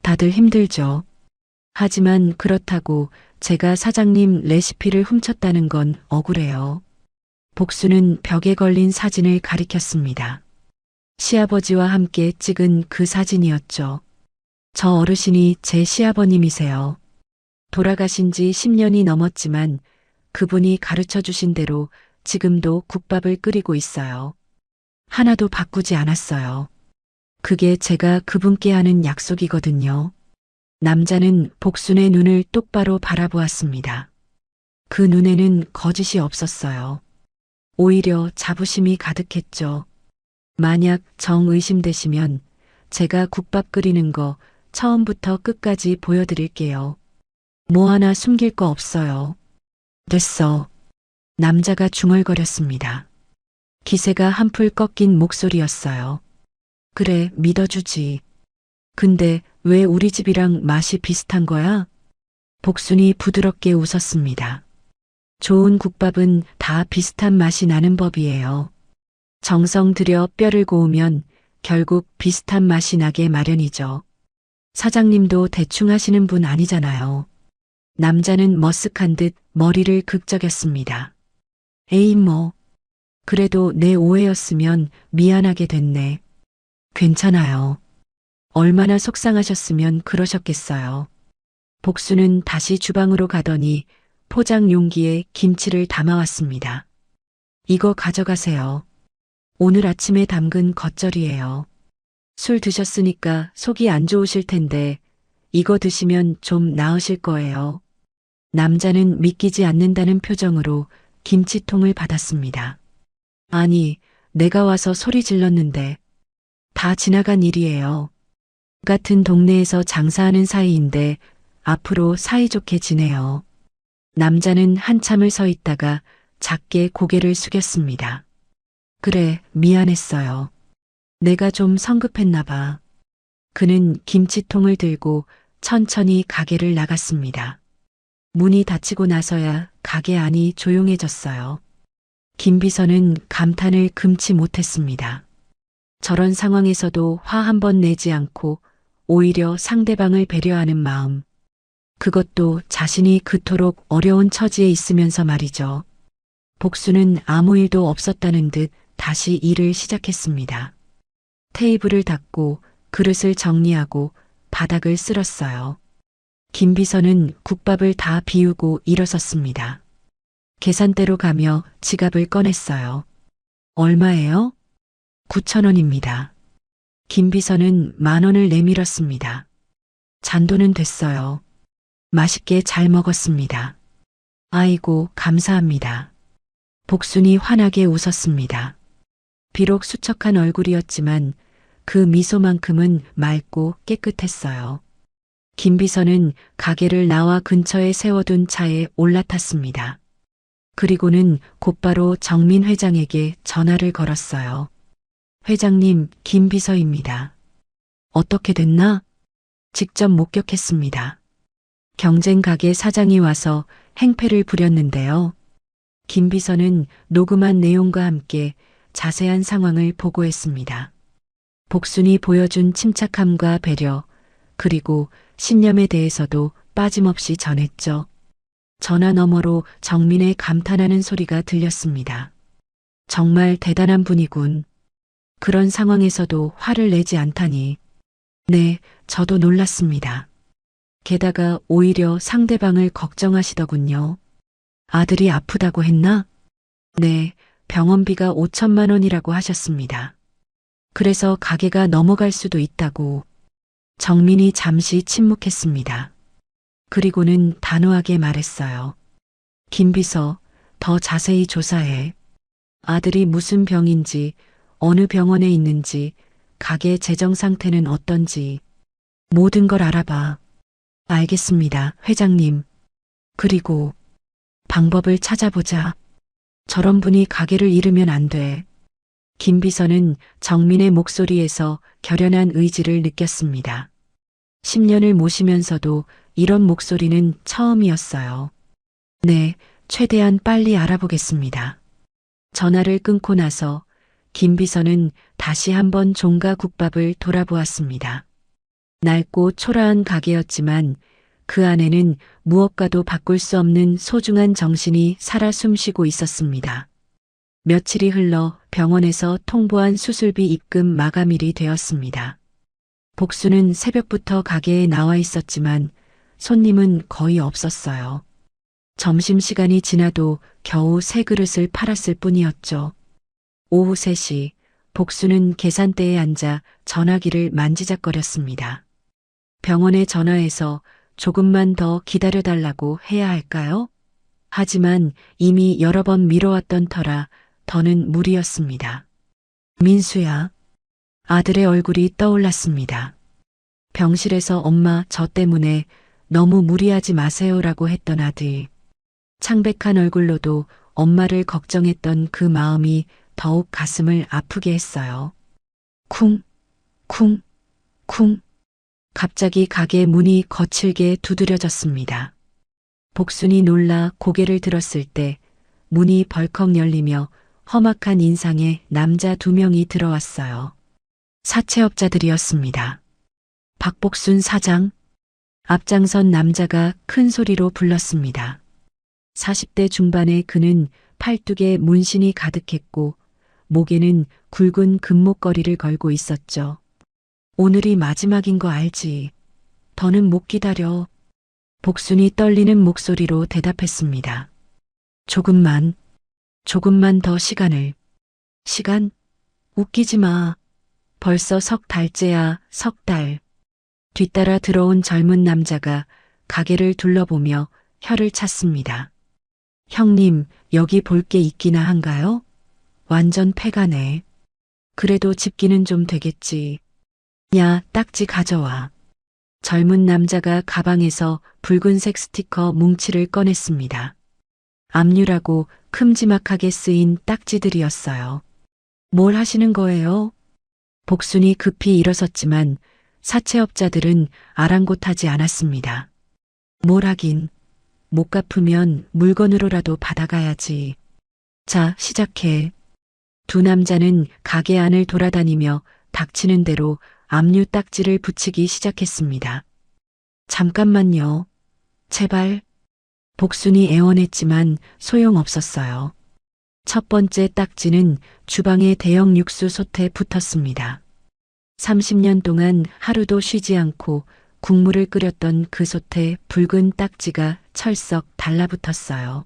다들 힘들죠. 하지만 그렇다고 제가 사장님 레시피를 훔쳤다는 건 억울해요. 복수는 벽에 걸린 사진을 가리켰습니다. 시아버지와 함께 찍은 그 사진이었죠. 저 어르신이 제 시아버님이세요. 돌아가신 지 10년이 넘었지만 그분이 가르쳐 주신 대로 지금도 국밥을 끓이고 있어요. 하나도 바꾸지 않았어요. 그게 제가 그분께 하는 약속이거든요. 남자는 복순의 눈을 똑바로 바라보았습니다. 그 눈에는 거짓이 없었어요. 오히려 자부심이 가득했죠. 만약 정의심되시면 제가 국밥 끓이는 거 처음부터 끝까지 보여드릴게요. 뭐 하나 숨길 거 없어요. 됐어. 남자가 중얼거렸습니다. 기세가 한풀 꺾인 목소리였어요. 그래, 믿어주지. 근데 왜 우리 집이랑 맛이 비슷한 거야? 복순이 부드럽게 웃었습니다. 좋은 국밥은 다 비슷한 맛이 나는 법이에요. 정성 들여 뼈를 고우면 결국 비슷한 맛이 나게 마련이죠. 사장님도 대충 하시는 분 아니잖아요. 남자는 머쓱한 듯 머리를 극적였습니다. 에이 뭐. 그래도 내 오해였으면 미안하게 됐네. 괜찮아요. 얼마나 속상하셨으면 그러셨겠어요. 복수는 다시 주방으로 가더니 포장 용기에 김치를 담아왔습니다. 이거 가져가세요. 오늘 아침에 담근 겉절이에요. 술 드셨으니까 속이 안 좋으실 텐데 이거 드시면 좀 나으실 거예요. 남자는 믿기지 않는다는 표정으로 김치통을 받았습니다. 아니, 내가 와서 소리 질렀는데 다 지나간 일이에요. 같은 동네에서 장사하는 사이인데 앞으로 사이좋게 지내요. 남자는 한참을 서 있다가 작게 고개를 숙였습니다. 그래, 미안했어요. 내가 좀 성급했나 봐. 그는 김치통을 들고 천천히 가게를 나갔습니다. 문이 닫히고 나서야 가게 안이 조용해졌어요. 김비서는 감탄을 금치 못했습니다. 저런 상황에서도 화 한 번 내지 않고 오히려 상대방을 배려하는 마음. 그것도 자신이 그토록 어려운 처지에 있으면서 말이죠. 복수는 아무 일도 없었다는 듯 다시 일을 시작했습니다. 테이블을 닦고 그릇을 정리하고 바닥을 쓸었어요. 김비서는 국밥을 다 비우고 일어섰습니다. 계산대로 가며 지갑을 꺼냈어요. 얼마예요? 9,000원입니다. 김비서는 10,000원을 내밀었습니다. 잔돈은 됐어요. 맛있게 잘 먹었습니다. 아이고, 감사합니다. 복순이 환하게 웃었습니다. 비록 수척한 얼굴이었지만 그 미소만큼은 맑고 깨끗했어요. 김비서는 가게를 나와 근처에 세워둔 차에 올라탔습니다. 그리고는 곧바로 정민 회장에게 전화를 걸었어요. 회장님, 김비서입니다. 어떻게 됐나? 직접 목격했습니다. 경쟁 가게 사장이 와서 행패를 부렸는데요. 김비서는 녹음한 내용과 함께 자세한 상황을 보고했습니다. 복순이 보여준 침착함과 배려, 그리고 신념에 대해서도 빠짐없이 전했죠. 전화 너머로 정민의 감탄하는 소리가 들렸습니다. 정말 대단한 분이군. 그런 상황에서도 화를 내지 않다니. 네, 저도 놀랐습니다. 게다가 오히려 상대방을 걱정하시더군요. 아들이 아프다고 했나? 네, 병원비가 5천만 원이라고 하셨습니다. 그래서 가게가 넘어갈 수도 있다고. 정민이 잠시 침묵했습니다. 그리고는 단호하게 말했어요. 김비서, 더 자세히 조사해. 아들이 무슨 병인지, 어느 병원에 있는지, 가게 재정 상태는 어떤지, 모든 걸 알아봐. 알겠습니다, 회장님. 그리고 방법을 찾아보자. 저런 분이 가게를 잃으면 안 돼. 김비서는 정민의 목소리에서 결연한 의지를 느꼈습니다. 10년을 모시면서도 이런 목소리는 처음이었어요. 네, 최대한 빨리 알아보겠습니다. 전화를 끊고 나서 김비서는 다시 한번 종가 국밥을 돌아보았습니다. 낡고 초라한 가게였지만 그 안에는 무엇과도 바꿀 수 없는 소중한 정신이 살아 숨쉬고 있었습니다. 며칠이 흘러 병원에서 통보한 수술비 입금 마감일이 되었습니다. 복수는 새벽부터 가게에 나와 있었지만 손님은 거의 없었어요. 점심시간이 지나도 겨우 세 그릇을 팔았을 뿐이었죠. 오후 3시, 복수는 계산대에 앉아 전화기를 만지작거렸습니다. 병원에 전화해서 조금만 더 기다려달라고 해야 할까요? 하지만 이미 여러 번 미뤄왔던 터라 더는 무리였습니다. 민수야. 아들의 얼굴이 떠올랐습니다. 병실에서 엄마 저 때문에 너무 무리하지 마세요라고 했던 아들. 창백한 얼굴로도 엄마를 걱정했던 그 마음이 더욱 가슴을 아프게 했어요. 쿵, 쿵, 쿵. 갑자기 가게 문이 거칠게 두드려졌습니다. 복순이 놀라 고개를 들었을 때 문이 벌컥 열리며 험악한 인상의 남자 2명이 들어왔어요. 사채업자들이었습니다. 박복순 사장. 앞장선 남자가 큰 소리로 불렀습니다. 40대 중반의 그는 팔뚝에 문신이 가득했고 목에는 굵은 금목걸이를 걸고 있었죠. 오늘이 마지막인 거 알지? 더는 못 기다려. 복순이 떨리는 목소리로 대답했습니다. 조금만 더 시간을. 시간? 웃기지 마. 벌써 3달째야, 3달. 뒤따라 들어온 젊은 남자가 가게를 둘러보며 혀를 찼습니다. 형님, 여기 볼 게 있기나 한가요? 완전 폐가네. 그래도 집기는 좀 되겠지. 야, 딱지 가져와. 젊은 남자가 가방에서 붉은색 스티커 뭉치를 꺼냈습니다. 압류라고 큼지막하게 쓰인 딱지들이었어요. 뭘 하시는 거예요? 복순이 급히 일어섰지만 사채업자들은 아랑곳하지 않았습니다. 뭘 하긴. 못 갚으면 물건으로라도 받아가야지. 자, 시작해. 두 남자는 가게 안을 돌아다니며 닥치는 대로 압류 딱지를 붙이기 시작했습니다. 잠깐만요. 제발. 복순이 애원했지만 소용없었어요. 첫 번째 딱지는 주방의 대형 육수 솥에 붙었습니다. 30년 동안 하루도 쉬지 않고 국물을 끓였던 그 솥에 붉은 딱지가 철썩 달라붙었어요.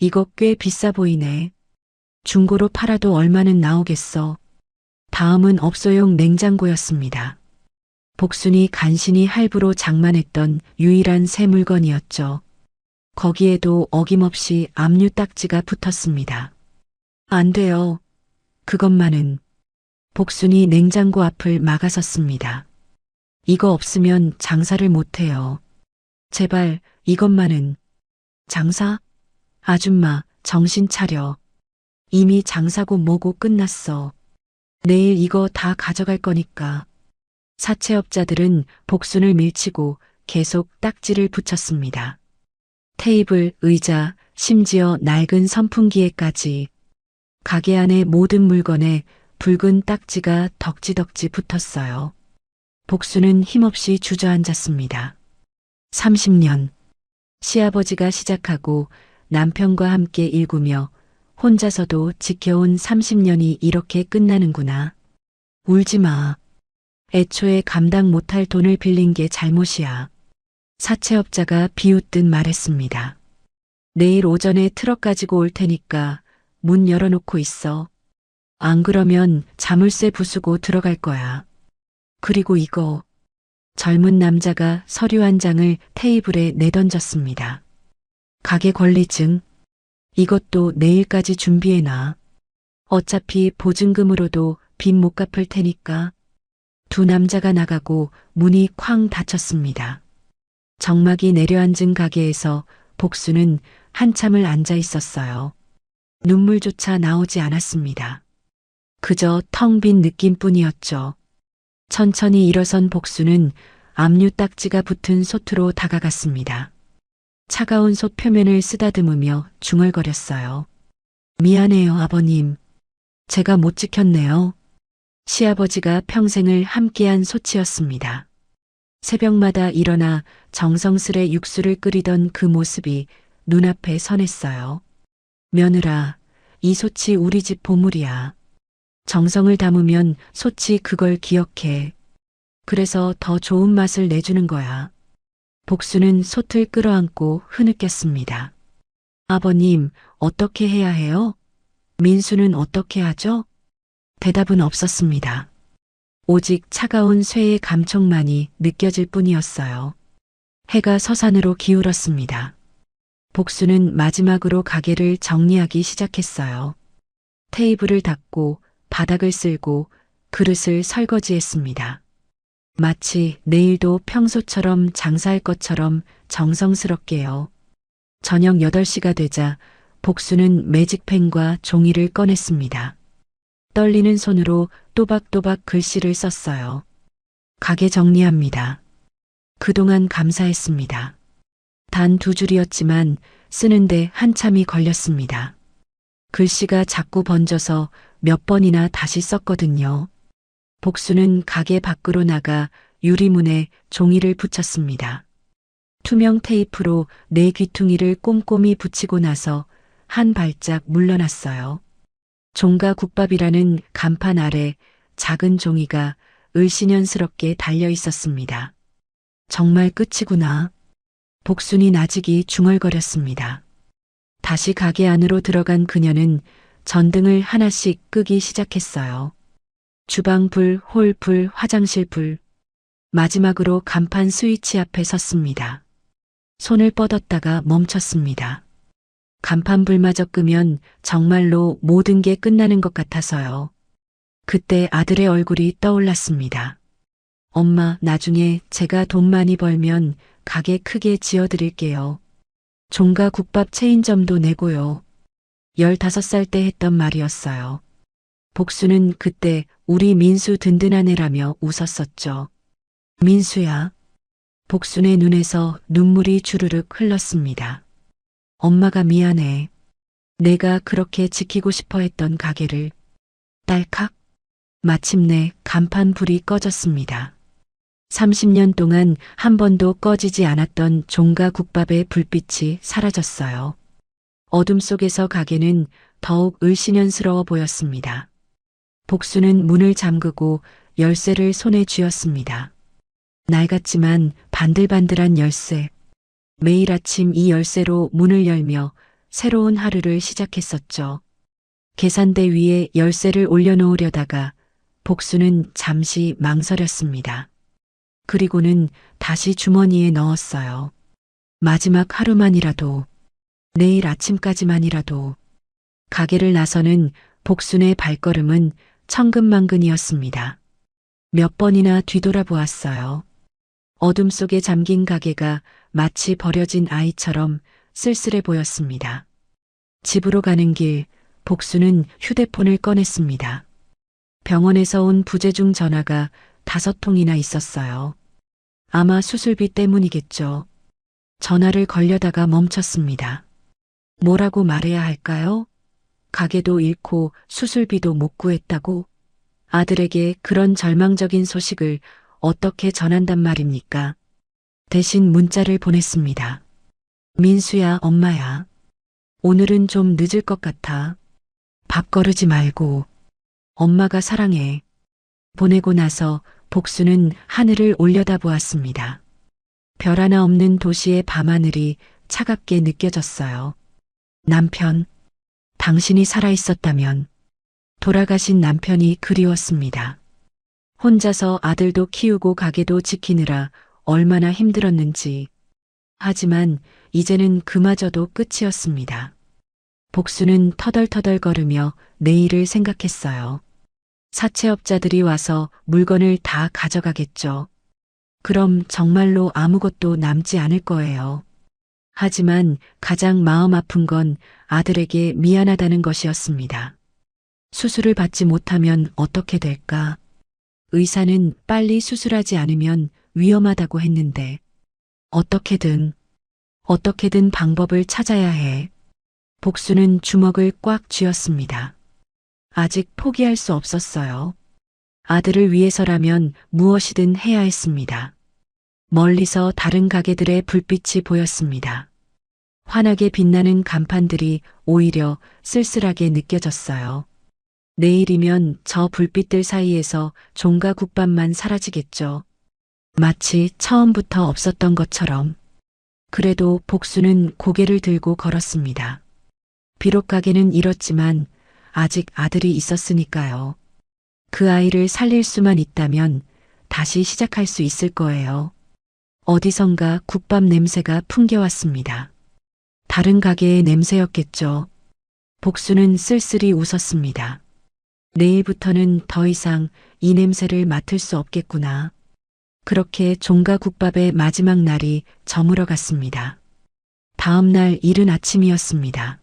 이거 꽤 비싸 보이네. 중고로 팔아도 얼마는 나오겠어. 다음은 업소용 냉장고였습니다. 복순이 간신히 할부로 장만했던 유일한 새 물건이었죠. 거기에도 어김없이 압류 딱지가 붙었습니다. 안 돼요. 그것만은. 복순이 냉장고 앞을 막아섰습니다. 이거 없으면 장사를 못해요. 제발 이것만은. 장사? 아줌마, 정신 차려. 이미 장사고 뭐고 끝났어. 내일 이거 다 가져갈 거니까. 사채업자들은 복순을 밀치고 계속 딱지를 붙였습니다. 테이블, 의자, 심지어 낡은 선풍기에까지. 가게 안의 모든 물건에 붉은 딱지가 덕지덕지 붙었어요. 복순은 힘없이 주저앉았습니다. 30년. 시아버지가 시작하고 남편과 함께 일구며 혼자서도 지켜온 30년이 이렇게 끝나는구나. 울지 마. 애초에 감당 못할 돈을 빌린 게 잘못이야. 사채업자가 비웃듯 말했습니다. 내일 오전에 트럭 가지고 올 테니까 문 열어놓고 있어. 안 그러면 자물쇠 부수고 들어갈 거야. 그리고 이거. 젊은 남자가 서류 한 장을 테이블에 내던졌습니다. 가게 권리증. 이것도 내일까지 준비해놔. 어차피 보증금으로도 빚 못 갚을 테니까. 두 남자가 나가고 문이 쾅 닫혔습니다. 정막이 내려앉은 가게에서 복수는 한참을 앉아 있었어요. 눈물조차 나오지 않았습니다. 그저 텅 빈 느낌뿐이었죠. 천천히 일어선 복수는 압류 딱지가 붙은 솥으로 다가갔습니다. 차가운 솥 표면을 쓰다듬으며 중얼거렸어요. 미안해요, 아버님. 제가 못 지켰네요. 시아버지가 평생을 함께한 솥이었습니다. 새벽마다 일어나 정성스레 육수를 끓이던 그 모습이 눈앞에 선했어요. 며느라, 이 솥이 우리 집 보물이야. 정성을 담으면 솥이 그걸 기억해. 그래서 더 좋은 맛을 내주는 거야. 복수는 솥을 끌어안고 흐느꼈습니다. 아버님, 어떻게 해야 해요? 민수는 어떻게 하죠? 대답은 없었습니다. 오직 차가운 쇠의 감촉만이 느껴질 뿐이었어요. 해가 서산으로 기울었습니다. 복수는 마지막으로 가게를 정리하기 시작했어요. 테이블을 닦고 바닥을 쓸고 그릇을 설거지했습니다. 마치 내일도 평소처럼 장사할 것처럼 정성스럽게요. 저녁 8시가 되자 복수는 매직펜과 종이를 꺼냈습니다. 떨리는 손으로 또박또박 글씨를 썼어요. 가게 정리합니다. 그동안 감사했습니다. 단 2줄이었지만 쓰는데 한참이 걸렸습니다. 글씨가 자꾸 번져서 몇 번이나 다시 썼거든요. 복수는 가게 밖으로 나가 유리문에 종이를 붙였습니다. 투명 테이프로 내 귀퉁이를 꼼꼼히 붙이고 나서 한 발짝 물러났어요. 종가국밥이라는 간판 아래 작은 종이가 을씨년스럽게 달려 있었습니다. 정말 끝이구나. 복순이 나직이 중얼거렸습니다. 다시 가게 안으로 들어간 그녀는 전등을 하나씩 끄기 시작했어요. 주방 불, 홀 불, 화장실 불. 마지막으로 간판 스위치 앞에 섰습니다. 손을 뻗었다가 멈췄습니다. 간판 불마저 끄면 정말로 모든 게 끝나는 것 같아서요. 그때 아들의 얼굴이 떠올랐습니다. 엄마, 나중에 제가 돈 많이 벌면 가게 크게 지어드릴게요. 종가 국밥 체인점도 내고요. 15살 때 했던 말이었어요. 복수는 그때 우리 민수 든든한 애라며 웃었었죠. 민수야. 복순의 눈에서 눈물이 주르륵 흘렀습니다. 엄마가 미안해. 내가 그렇게 지키고 싶어 했던 가게를. 딸칵. 마침내 간판 불이 꺼졌습니다. 30년 동안 한 번도 꺼지지 않았던 종가 국밥의 불빛이 사라졌어요. 어둠 속에서 가게는 더욱 을씨년스러워 보였습니다. 복수는 문을 잠그고 열쇠를 손에 쥐었습니다. 낡았지만 반들반들한 열쇠. 매일 아침 이 열쇠로 문을 열며 새로운 하루를 시작했었죠. 계산대 위에 열쇠를 올려놓으려다가 복수는 잠시 망설였습니다. 그리고는 다시 주머니에 넣었어요. 마지막 하루만이라도, 내일 아침까지만이라도. 가게를 나서는 복순의 발걸음은 천근만근이었습니다. 몇 번이나 뒤돌아보았어요. 어둠 속에 잠긴 가게가 마치 버려진 아이처럼 쓸쓸해 보였습니다. 집으로 가는 길, 복수는 휴대폰을 꺼냈습니다. 병원에서 온 부재중 전화가 5통이나 있었어요. 아마 수술비 때문이겠죠. 전화를 걸려다가 멈췄습니다. 뭐라고 말해야 할까요? 가게도 잃고 수술비도 못 구했다고? 아들에게 그런 절망적인 소식을 어떻게 전한단 말입니까? 대신 문자를 보냈습니다. 민수야, 엄마야. 오늘은 좀 늦을 것 같아. 밥 거르지 말고. 엄마가 사랑해. 보내고 나서 복수는 하늘을 올려다보았습니다. 별 하나 없는 도시의 밤하늘이 차갑게 느껴졌어요. 남편, 당신이 살아있었다면. 돌아가신 남편이 그리웠습니다. 혼자서 아들도 키우고 가게도 지키느라 얼마나 힘들었는지. 하지만 이제는 그마저도 끝이었습니다. 복수는 터덜터덜 걸으며 내일을 생각했어요. 사채업자들이 와서 물건을 다 가져가겠죠. 그럼 정말로 아무것도 남지 않을 거예요. 하지만 가장 마음 아픈 건 아들에게 미안하다는 것이었습니다. 수술을 받지 못하면 어떻게 될까? 의사는 빨리 수술하지 않으면 위험하다고 했는데 어떻게든 방법을 찾아야 해. 복수는 주먹을 꽉 쥐었습니다. 아직 포기할 수 없었어요. 아들을 위해서라면 무엇이든 해야 했습니다. 멀리서 다른 가게들의 불빛이 보였습니다. 환하게 빛나는 간판들이 오히려 쓸쓸하게 느껴졌어요. 내일이면 저 불빛들 사이에서 종가 국밥만 사라지겠죠. 마치 처음부터 없었던 것처럼. 그래도 복수는 고개를 들고 걸었습니다. 비록 가게는 잃었지만 아직 아들이 있었으니까요. 그 아이를 살릴 수만 있다면 다시 시작할 수 있을 거예요. 어디선가 국밥 냄새가 풍겨왔습니다. 다른 가게의 냄새였겠죠. 복수는 쓸쓸히 웃었습니다. 내일부터는 더 이상 이 냄새를 맡을 수 없겠구나. 그렇게 종가국밥의 마지막 날이 저물어 갔습니다. 다음 날 이른 아침이었습니다.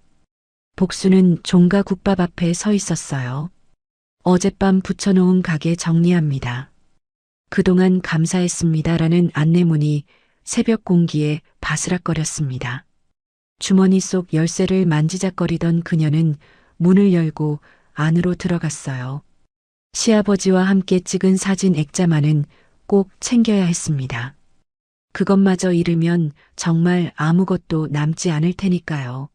복수는 종가국밥 앞에 서 있었어요. 어젯밤 붙여놓은 가게 정리합니다. 그동안 감사했습니다라는 안내문이 새벽 공기에 바스락거렸습니다. 주머니 속 열쇠를 만지작거리던 그녀는 문을 열고 안으로 들어갔어요. 시아버지와 함께 찍은 사진 액자만은 꼭 챙겨야 했습니다. 그것마저 잃으면 정말 아무것도 남지 않을 테니까요.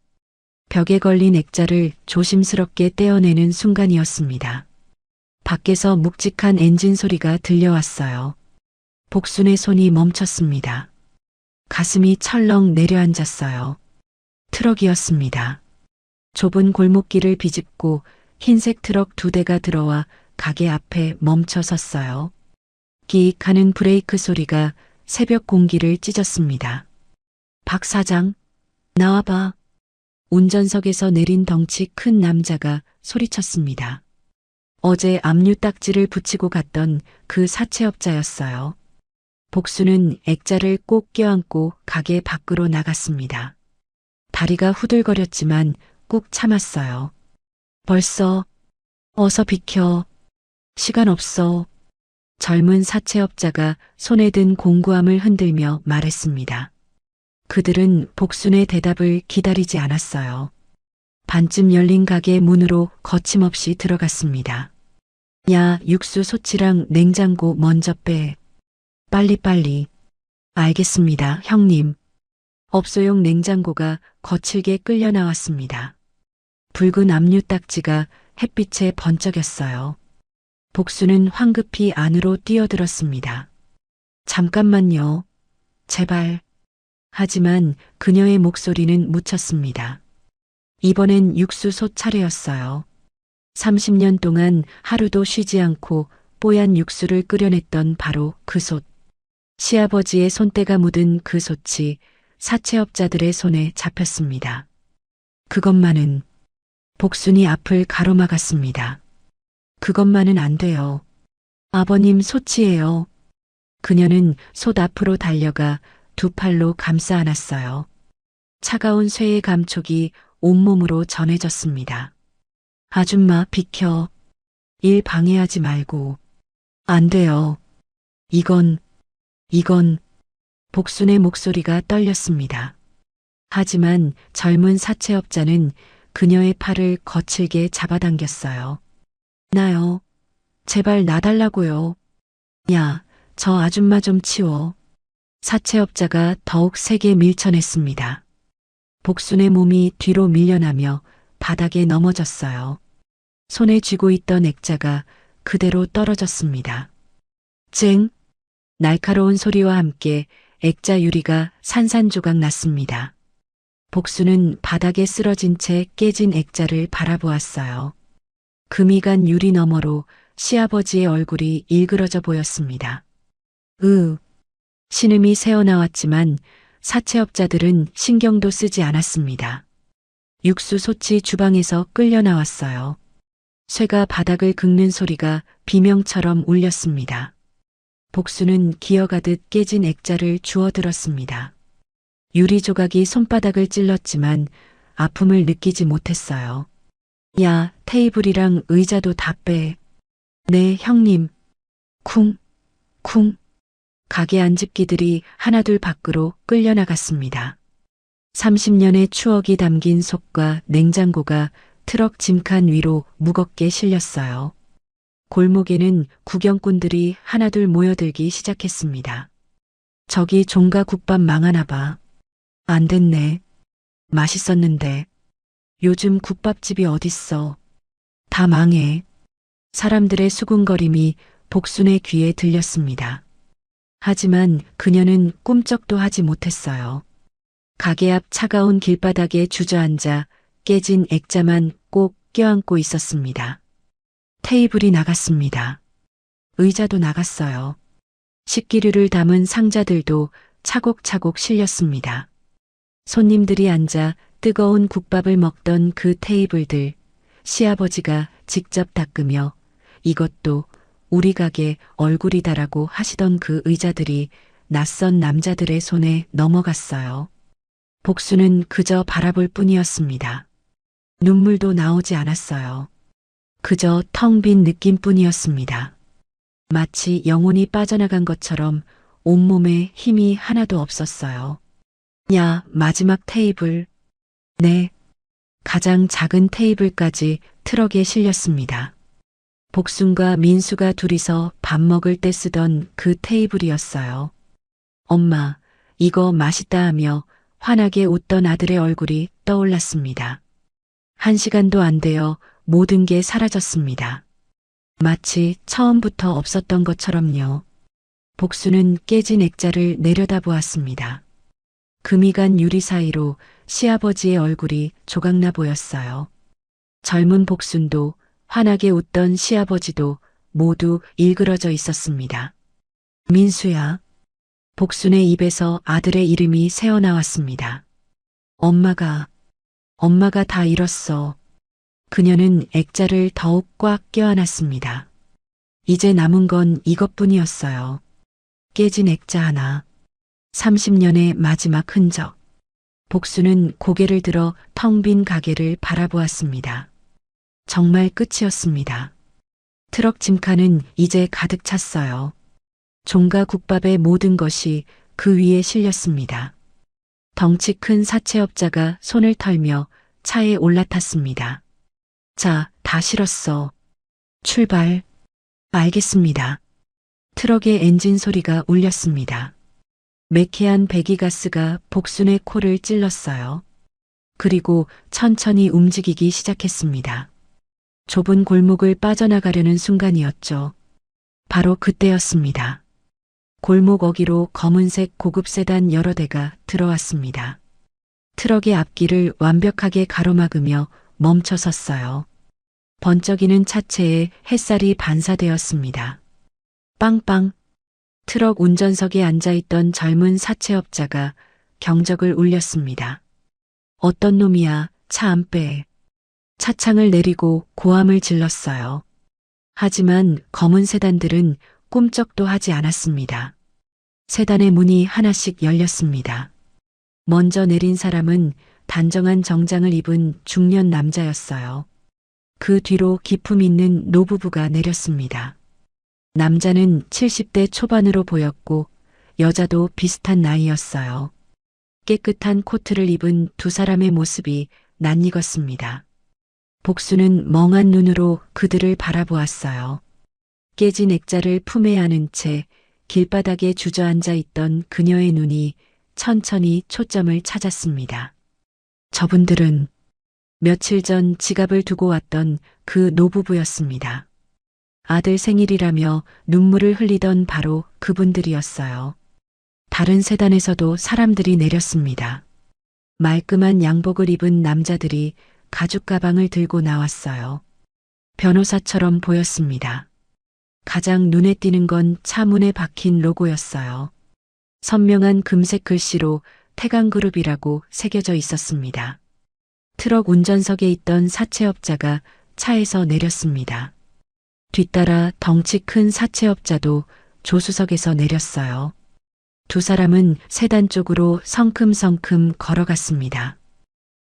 벽에 걸린 액자를 조심스럽게 떼어내는 순간이었습니다. 밖에서 묵직한 엔진 소리가 들려왔어요. 복순의 손이 멈췄습니다. 가슴이 철렁 내려앉았어요. 트럭이었습니다. 좁은 골목길을 비집고 흰색 트럭 2대가 들어와 가게 앞에 멈춰 섰어요. 끼익 하는 브레이크 소리가 새벽 공기를 찢었습니다. 박 사장, 나와봐. 운전석에서 내린 덩치 큰 남자가 소리쳤습니다. 어제 압류 딱지를 붙이고 갔던 그 사채업자였어요. 복수는 액자를 꼭 껴안고 가게 밖으로 나갔습니다. 다리가 후들거렸지만 꾹 참았어요. 벌써, 어서 비켜. 시간 없어. 젊은 사채업자가 손에 든 공구함을 흔들며 말했습니다. 그들은 복순의 대답을 기다리지 않았어요. 반쯤 열린 가게 문으로 거침없이 들어갔습니다. 야, 육수 소치랑 냉장고 먼저 빼. 빨리빨리. 알겠습니다, 형님. 업소용 냉장고가 거칠게 끌려 나왔습니다. 붉은 압류 딱지가 햇빛에 번쩍였어요. 복수는 황급히 안으로 뛰어들었습니다. 잠깐만요. 제발. 하지만 그녀의 목소리는 묻혔습니다. 이번엔 육수소 차례였어요. 30년 동안 하루도 쉬지 않고 뽀얀 육수를 끓여냈던 바로 그 솥. 시아버지의 손때가 묻은 그 솥이 사채업자들의 손에 잡혔습니다. 그것만은 복순이 앞을 가로막았습니다. 그것만은 안 돼요. 아버님 솥이에요. 그녀는 솥 앞으로 달려가 2 팔로 감싸 안았어요. 차가운 쇠의 감촉이 온몸으로 전해졌습니다. 아줌마 비켜. 일 방해하지 말고. 안 돼요. 이건 복순의 목소리가 떨렸습니다. 하지만 젊은 사채업자는 그녀의 팔을 거칠게 잡아당겼어요. 나요. 제발 놔달라고요. 야, 저 아줌마 좀 치워. 사채업자가 더욱 세게 밀쳐냈습니다. 복순의 몸이 뒤로 밀려나며 바닥에 넘어졌어요. 손에 쥐고 있던 액자가 그대로 떨어졌습니다. 쨍! 날카로운 소리와 함께 액자 유리가 산산조각 났습니다. 복수는 바닥에 쓰러진 채 깨진 액자를 바라보았어요. 금이 간 유리 너머로 시아버지의 얼굴이 일그러져 보였습니다. 신음이 새어나왔지만 사채업자들은 신경도 쓰지 않았습니다. 육수 솥이 주방에서 끌려 나왔어요. 쇠가 바닥을 긁는 소리가 비명처럼 울렸습니다. 복수는 기어가듯 깨진 액자를 주워들었습니다. 유리 조각이 손바닥을 찔렀지만 아픔을 느끼지 못했어요. 야, 테이블이랑 의자도 다 빼. 네, 형님. 쿵, 쿵. 가게 안집기들이 하나둘 밖으로 끌려나갔습니다. 30년의 추억이 담긴 솥과 냉장고가 트럭 짐칸 위로 무겁게 실렸어요. 골목에는 구경꾼들이 하나둘 모여들기 시작했습니다. 저기 종가 국밥 망하나 봐. 안 됐네. 맛있었는데. 요즘 국밥집이 어딨어. 다 망해. 사람들의 수군거림이 복순의 귀에 들렸습니다. 하지만 그녀는 꿈쩍도 하지 못했어요. 가게 앞 차가운 길바닥에 주저앉아 깨진 액자만 꼭 껴안고 있었습니다. 테이블이 나갔습니다. 의자도 나갔어요. 식기류를 담은 상자들도 차곡차곡 실렸습니다. 손님들이 앉아 뜨거운 국밥을 먹던 그 테이블들, 시아버지가 직접 닦으며 이것도 우리 가게 얼굴이다라고 하시던 그 의자들이 낯선 남자들의 손에 넘어갔어요. 복수는 그저 바라볼 뿐이었습니다. 눈물도 나오지 않았어요. 그저 텅 빈 느낌뿐이었습니다. 마치 영혼이 빠져나간 것처럼 온몸에 힘이 하나도 없었어요. 야, 마지막 테이블. 네. 가장 작은 테이블까지 트럭에 실렸습니다. 복순과 민수가 둘이서 밥 먹을 때 쓰던 그 테이블이었어요. 엄마, 이거 맛있다 하며 환하게 웃던 아들의 얼굴이 떠올랐습니다. 1시간도 안 되어 모든 게 사라졌습니다. 마치 처음부터 없었던 것처럼요. 복수는 깨진 액자를 내려다보았습니다. 금이 간 유리 사이로 시아버지의 얼굴이 조각나 보였어요. 젊은 복순도 환하게 웃던 시아버지도 모두 일그러져 있었습니다. 민수야. 복순의 입에서 아들의 이름이 새어나왔습니다. 엄마가 다 잃었어. 그녀는 액자를 더욱 꽉 껴안았습니다. 이제 남은 건 이것뿐이었어요. 깨진 액자 하나. 30년의 마지막 흔적. 복수는 고개를 들어 텅 빈 가게를 바라보았습니다. 정말 끝이었습니다. 트럭 짐칸은 이제 가득 찼어요. 종가 국밥의 모든 것이 그 위에 실렸습니다. 덩치 큰 사채업자가 손을 털며 차에 올라탔습니다. 자, 다 실었어. 출발. 알겠습니다. 트럭의 엔진 소리가 울렸습니다. 매캐한 배기가스가 복순의 코를 찔렀어요. 그리고 천천히 움직이기 시작했습니다. 좁은 골목을 빠져나가려는 순간이었죠. 바로 그때였습니다. 골목 어기로 검은색 고급 세단 여러 대가 들어왔습니다. 트럭의 앞길을 완벽하게 가로막으며 멈춰 섰어요. 번쩍이는 차체에 햇살이 반사되었습니다. 빵빵. 트럭 운전석에 앉아있던 젊은 사채업자가 경적을 울렸습니다. 어떤 놈이야, 차 안 빼. 차창을 내리고 고함을 질렀어요. 하지만 검은 세단들은 꿈쩍도 하지 않았습니다. 세단의 문이 하나씩 열렸습니다. 먼저 내린 사람은 단정한 정장을 입은 중년 남자였어요. 그 뒤로 기품 있는 노부부가 내렸습니다. 남자는 70대 초반으로 보였고 여자도 비슷한 나이였어요. 깨끗한 코트를 입은 두 사람의 모습이 낯익었습니다. 복수는 멍한 눈으로 그들을 바라보았어요. 깨진 액자를 품에 안은 채 길바닥에 주저앉아 있던 그녀의 눈이 천천히 초점을 찾았습니다. 저분들은 며칠 전 지갑을 두고 왔던 그 노부부였습니다. 아들 생일이라며 눈물을 흘리던 바로 그분들이었어요. 다른 세단에서도 사람들이 내렸습니다. 말끔한 양복을 입은 남자들이 가죽 가방을 들고 나왔어요. 변호사처럼 보였습니다. 가장 눈에 띄는 건 차 문에 박힌 로고였어요. 선명한 금색 글씨로 태강그룹이라고 새겨져 있었습니다. 트럭 운전석에 있던 사채업자가 차에서 내렸습니다. 뒤따라 덩치 큰 사채업자도 조수석에서 내렸어요. 두 사람은 세단 쪽으로 성큼성큼 걸어갔습니다.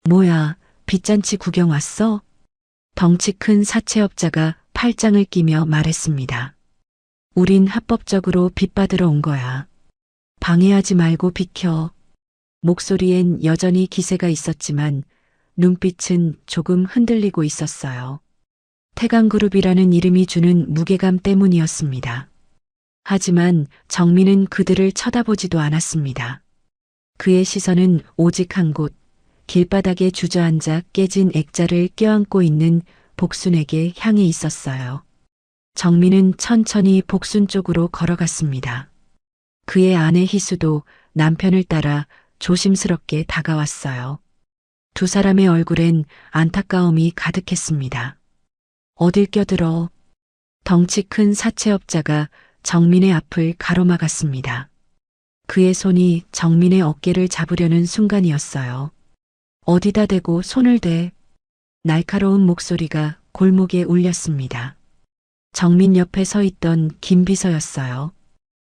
뭐야, 빚잔치 구경 왔어? 덩치 큰 사채업자가 팔짱을 끼며 말했습니다. 우린 합법적으로 빚 받으러 온 거야. 방해하지 말고 비켜. 목소리엔 여전히 기세가 있었지만 눈빛은 조금 흔들리고 있었어요. 태강그룹이라는 이름이 주는 무게감 때문이었습니다. 하지만 정민은 그들을 쳐다보지도 않았습니다. 그의 시선은 오직 한 곳, 길바닥에 주저앉아 깨진 액자를 껴안고 있는 복순에게 향해 있었어요. 정민은 천천히 복순 쪽으로 걸어갔습니다. 그의 아내 희수도 남편을 따라 조심스럽게 다가왔어요. 두 사람의 얼굴엔 안타까움이 가득했습니다. 어딜 껴들어. 덩치 큰 사채업자가 정민의 앞을 가로막았습니다. 그의 손이 정민의 어깨를 잡으려는 순간이었어요. 어디다 대고 손을 대. 날카로운 목소리가 골목에 울렸습니다. 정민 옆에 서 있던 김비서였어요.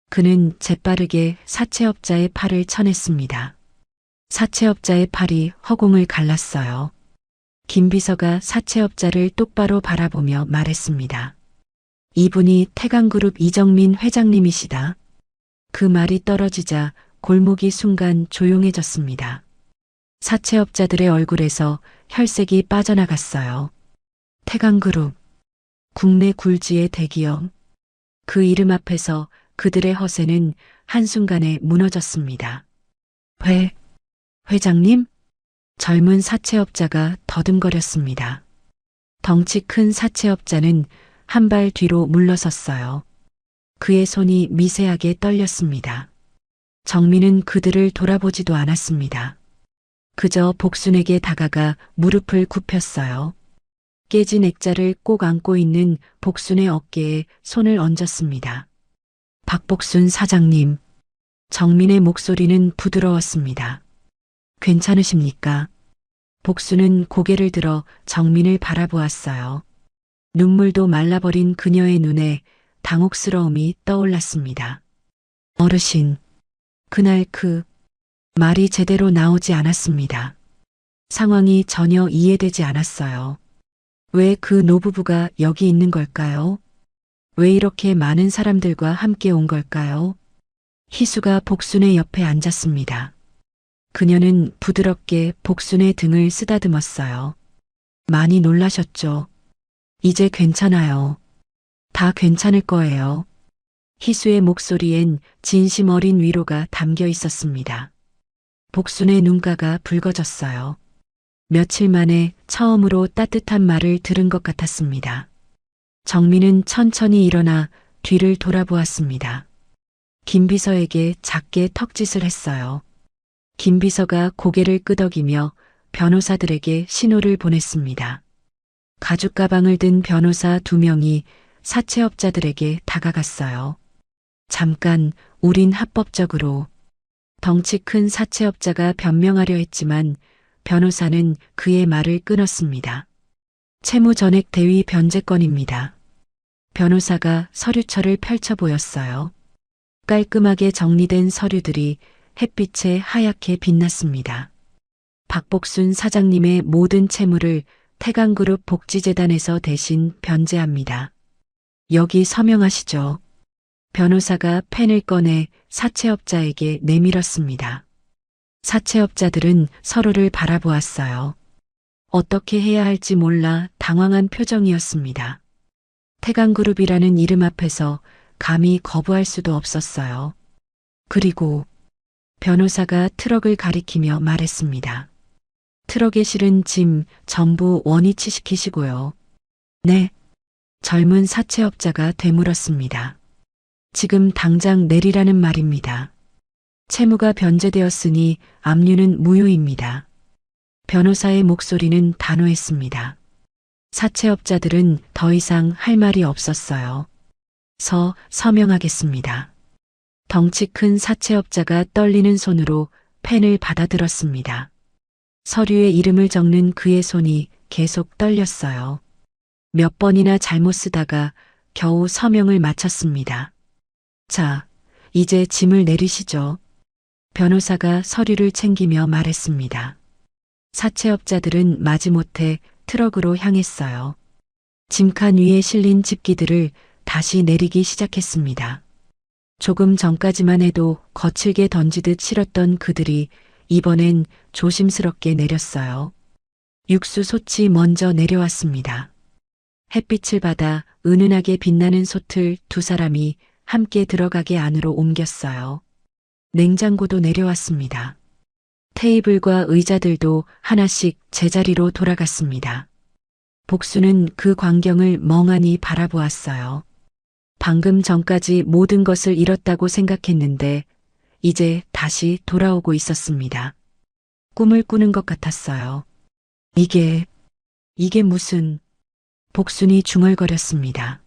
그는 재빠르게 사채업자의 팔을 쳐냈습니다. 사채업자의 팔이 허공을 갈랐어요. 김비서가 사채업자를 똑바로 바라보며 말했습니다. 이분이 태강그룹 이정민 회장님이시다. 그 말이 떨어지자 골목이 순간 조용해졌습니다. 사채업자들의 얼굴에서 혈색이 빠져나갔어요. 태강그룹, 국내 굴지의 대기업. 그 이름 앞에서 그들의 허세는 한순간에 무너졌습니다. 회장님? 젊은 사채업자가 더듬거렸습니다. 덩치 큰 사채업자는 한 발 뒤로 물러섰어요. 그의 손이 미세하게 떨렸습니다. 정민은 그들을 돌아보지도 않았습니다. 그저 복순에게 다가가 무릎을 굽혔어요. 깨진 액자를 꼭 안고 있는 복순의 어깨에 손을 얹었습니다. 박복순 사장님. 정민의 목소리는 부드러웠습니다. 괜찮으십니까? 복순은 고개를 들어 정민을 바라보았어요. 눈물도 말라버린 그녀의 눈에 당혹스러움이 떠올랐습니다. 어르신, 그날 말이 제대로 나오지 않았습니다. 상황이 전혀 이해되지 않았어요. 왜 그 노부부가 여기 있는 걸까요? 왜 이렇게 많은 사람들과 함께 온 걸까요? 희수가 복순의 옆에 앉았습니다. 그녀는 부드럽게 복순의 등을 쓰다듬었어요. 많이 놀라셨죠? 이제 괜찮아요. 다 괜찮을 거예요. 희수의 목소리엔 진심 어린 위로가 담겨 있었습니다. 복순의 눈가가 붉어졌어요. 며칠 만에 처음으로 따뜻한 말을 들은 것 같았습니다. 정민은 천천히 일어나 뒤를 돌아보았습니다. 김비서에게 작게 턱짓을 했어요. 김비서가 고개를 끄덕이며 변호사들에게 신호를 보냈습니다. 가죽 가방을 든 변호사 2명이 사채업자들에게 다가갔어요. 잠깐, 우린 합법적으로. 덩치 큰 사채업자가 변명하려 했지만 변호사는 그의 말을 끊었습니다. 채무전액 대위 변제권입니다. 변호사가 서류철을 펼쳐 보였어요. 깔끔하게 정리된 서류들이 햇빛에 하얗게 빛났습니다. 박복순 사장님의 모든 채무를 태강그룹 복지재단에서 대신 변제합니다. 여기 서명하시죠. 변호사가 펜을 꺼내 사채업자에게 내밀었습니다. 사채업자들은 서로를 바라보았어요. 어떻게 해야 할지 몰라 당황한 표정이었습니다. 태강그룹이라는 이름 앞에서 감히 거부할 수도 없었어요. 그리고 변호사가 트럭을 가리키며 말했습니다. 트럭에 실은 짐 전부 원위치 시키시고요. 네. 젊은 사채업자가 되물었습니다. 지금 당장 내리라는 말입니다. 채무가 변제되었으니 압류는 무효입니다. 변호사의 목소리는 단호했습니다. 사채업자들은 더 이상 할 말이 없었어요. 서명하겠습니다. 덩치 큰 사채업자가 떨리는 손으로 펜을 받아들었습니다. 서류에 이름을 적는 그의 손이 계속 떨렸어요. 몇 번이나 잘못 쓰다가 겨우 서명을 마쳤습니다. 자, 이제 짐을 내리시죠. 변호사가 서류를 챙기며 말했습니다. 사채업자들은 마지못해 트럭으로 향했어요. 짐칸 위에 실린 집기들을 다시 내리기 시작했습니다. 조금 전까지만 해도 거칠게 던지듯 실었던 그들이 이번엔 조심스럽게 내렸어요. 육수 솥이 먼저 내려왔습니다. 햇빛을 받아 은은하게 빛나는 솥을 두 사람이 함께 들어가게 안으로 옮겼어요. 냉장고도 내려왔습니다. 테이블과 의자들도 하나씩 제자리로 돌아갔습니다. 복수는 그 광경을 멍하니 바라보았어요. 방금 전까지 모든 것을 잃었다고 생각했는데 이제 다시 돌아오고 있었습니다. 꿈을 꾸는 것 같았어요. 이게 무슨... 복순이 중얼거렸습니다.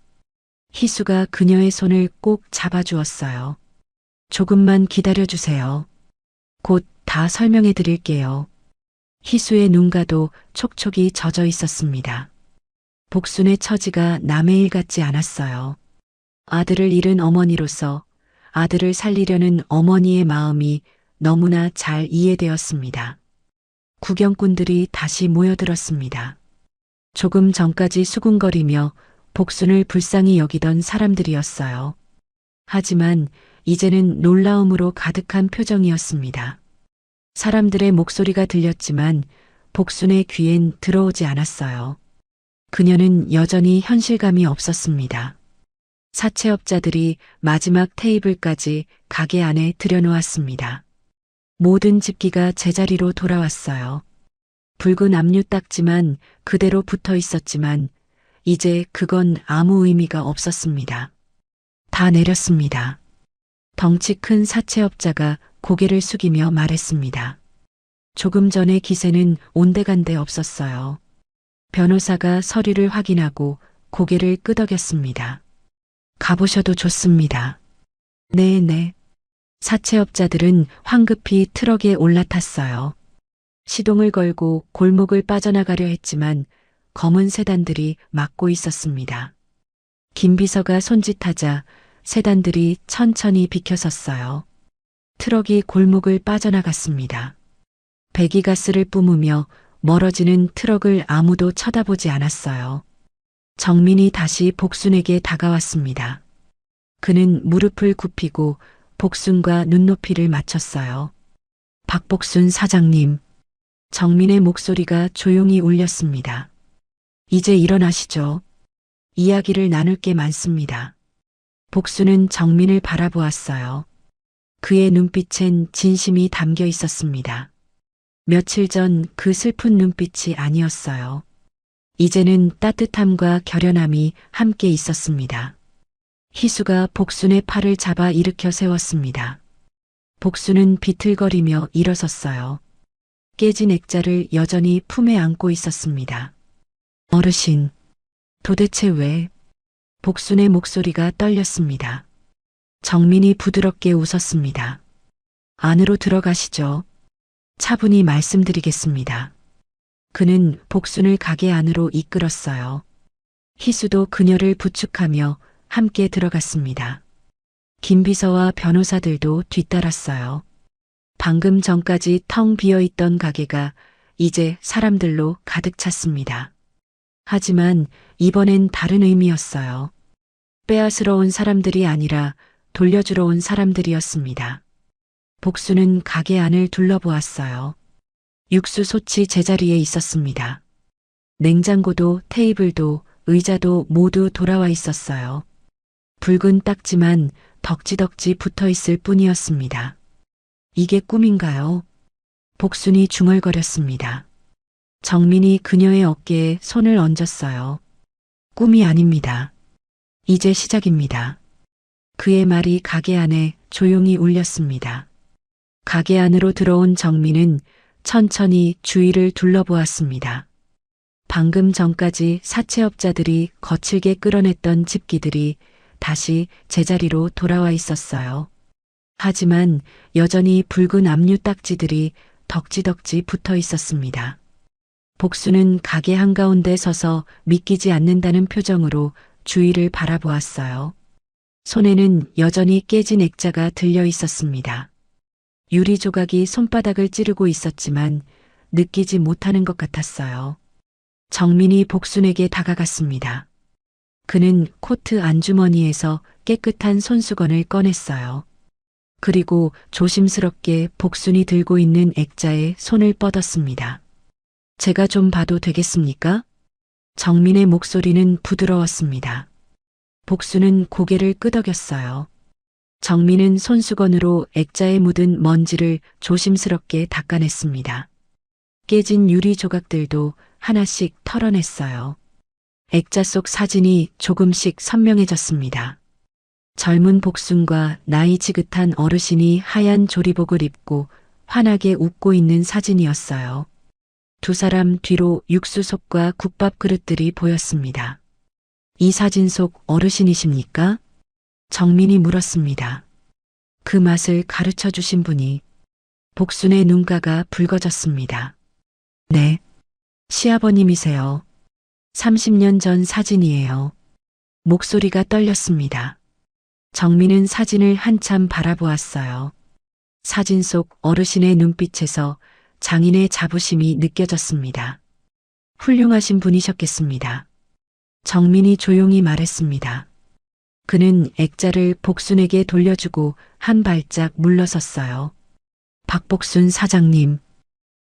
희수가 그녀의 손을 꼭 잡아주었어요. 조금만 기다려주세요. 곧 다 설명해 드릴게요. 희수의 눈가도 촉촉이 젖어 있었습니다. 복순의 처지가 남의 일 같지 않았어요. 아들을 잃은 어머니로서 아들을 살리려는 어머니의 마음이 너무나 잘 이해되었습니다. 구경꾼들이 다시 모여들었습니다. 조금 전까지 수군거리며 복순을 불쌍히 여기던 사람들이었어요. 하지만 이제는 놀라움으로 가득한 표정이었습니다. 사람들의 목소리가 들렸지만 복순의 귀엔 들어오지 않았어요. 그녀는 여전히 현실감이 없었습니다. 사채업자들이 마지막 테이블까지 가게 안에 들여놓았습니다. 모든 집기가 제자리로 돌아왔어요. 붉은 압류 딱지만 그대로 붙어 있었지만 이제 그건 아무 의미가 없었습니다. 다 내렸습니다. 덩치 큰 사채업자가 고개를 숙이며 말했습니다. 조금 전의 기세는 온데간데 없었어요. 변호사가 서류를 확인하고 고개를 끄덕였습니다. 가보셔도 좋습니다. 네네. 사채업자들은 황급히 트럭에 올라탔어요. 시동을 걸고 골목을 빠져나가려 했지만 검은 세단들이 막고 있었습니다. 김 비서가 손짓하자 세단들이 천천히 비켜섰어요. 트럭이 골목을 빠져나갔습니다. 배기가스를 뿜으며 멀어지는 트럭을 아무도 쳐다보지 않았어요. 정민이 다시 복순에게 다가왔습니다. 그는 무릎을 굽히고 복순과 눈높이를 맞췄어요. 박복순 사장님. 정민의 목소리가 조용히 울렸습니다. 이제 일어나시죠. 이야기를 나눌 게 많습니다. 복순은 정민을 바라보았어요. 그의 눈빛엔 진심이 담겨 있었습니다. 며칠 전 그 슬픈 눈빛이 아니었어요. 이제는 따뜻함과 결연함이 함께 있었습니다. 희수가 복순의 팔을 잡아 일으켜 세웠습니다. 복순은 비틀거리며 일어섰어요. 깨진 액자를 여전히 품에 안고 있었습니다. 어르신, 도대체 왜? 복순의 목소리가 떨렸습니다. 정민이 부드럽게 웃었습니다. 안으로 들어가시죠. 차분히 말씀드리겠습니다. 그는 복순을 가게 안으로 이끌었어요. 희수도 그녀를 부축하며 함께 들어갔습니다. 김 비서와 변호사들도 뒤따랐어요. 방금 전까지 텅 비어있던 가게가 이제 사람들로 가득 찼습니다. 하지만 이번엔 다른 의미였어요. 빼앗으러 온 사람들이 아니라 돌려주러 온 사람들이었습니다. 복순은 가게 안을 둘러보았어요. 육수 솥이 제자리에 있었습니다. 냉장고도 테이블도 의자도 모두 돌아와 있었어요. 붉은 딱지만 덕지덕지 붙어 있을 뿐이었습니다. 이게 꿈인가요? 복순이 중얼거렸습니다. 정민이 그녀의 어깨에 손을 얹었어요. 꿈이 아닙니다. 이제 시작입니다. 그의 말이 가게 안에 조용히 울렸습니다. 가게 안으로 들어온 정민은 천천히 주위를 둘러보았습니다. 방금 전까지 사채업자들이 거칠게 끌어냈던 집기들이 다시 제자리로 돌아와 있었어요. 하지만 여전히 붉은 압류 딱지들이 덕지덕지 붙어 있었습니다. 복수는 가게 한가운데 서서 믿기지 않는다는 표정으로 주위를 바라보았어요. 손에는 여전히 깨진 액자가 들려 있었습니다. 유리 조각이 손바닥을 찌르고 있었지만 느끼지 못하는 것 같았어요. 정민이 복순에게 다가갔습니다. 그는 코트 안주머니에서 깨끗한 손수건을 꺼냈어요. 그리고 조심스럽게 복순이 들고 있는 액자에 손을 뻗었습니다. 제가 좀 봐도 되겠습니까? 정민의 목소리는 부드러웠습니다. 복순은 고개를 끄덕였어요. 정민은 손수건으로 액자에 묻은 먼지를 조심스럽게 닦아냈습니다. 깨진 유리 조각들도 하나씩 털어냈어요. 액자 속 사진이 조금씩 선명해졌습니다. 젊은 복순과 나이 지긋한 어르신이 하얀 조리복을 입고 환하게 웃고 있는 사진이었어요. 두 사람 뒤로 육수솥과 국밥 그릇들이 보였습니다. 이 사진 속 어르신이십니까? 정민이 물었습니다. 그 맛을 가르쳐 주신 분이. 복순의 눈가가 붉어졌습니다. 네, 시아버님이세요. 30년 전 사진이에요. 목소리가 떨렸습니다. 정민은 사진을 한참 바라보았어요. 사진 속 어르신의 눈빛에서 장인의 자부심이 느껴졌습니다. 훌륭하신 분이셨겠습니다. 정민이 조용히 말했습니다. 그는 액자를 복순에게 돌려주고 한 발짝 물러섰어요. 박복순 사장님.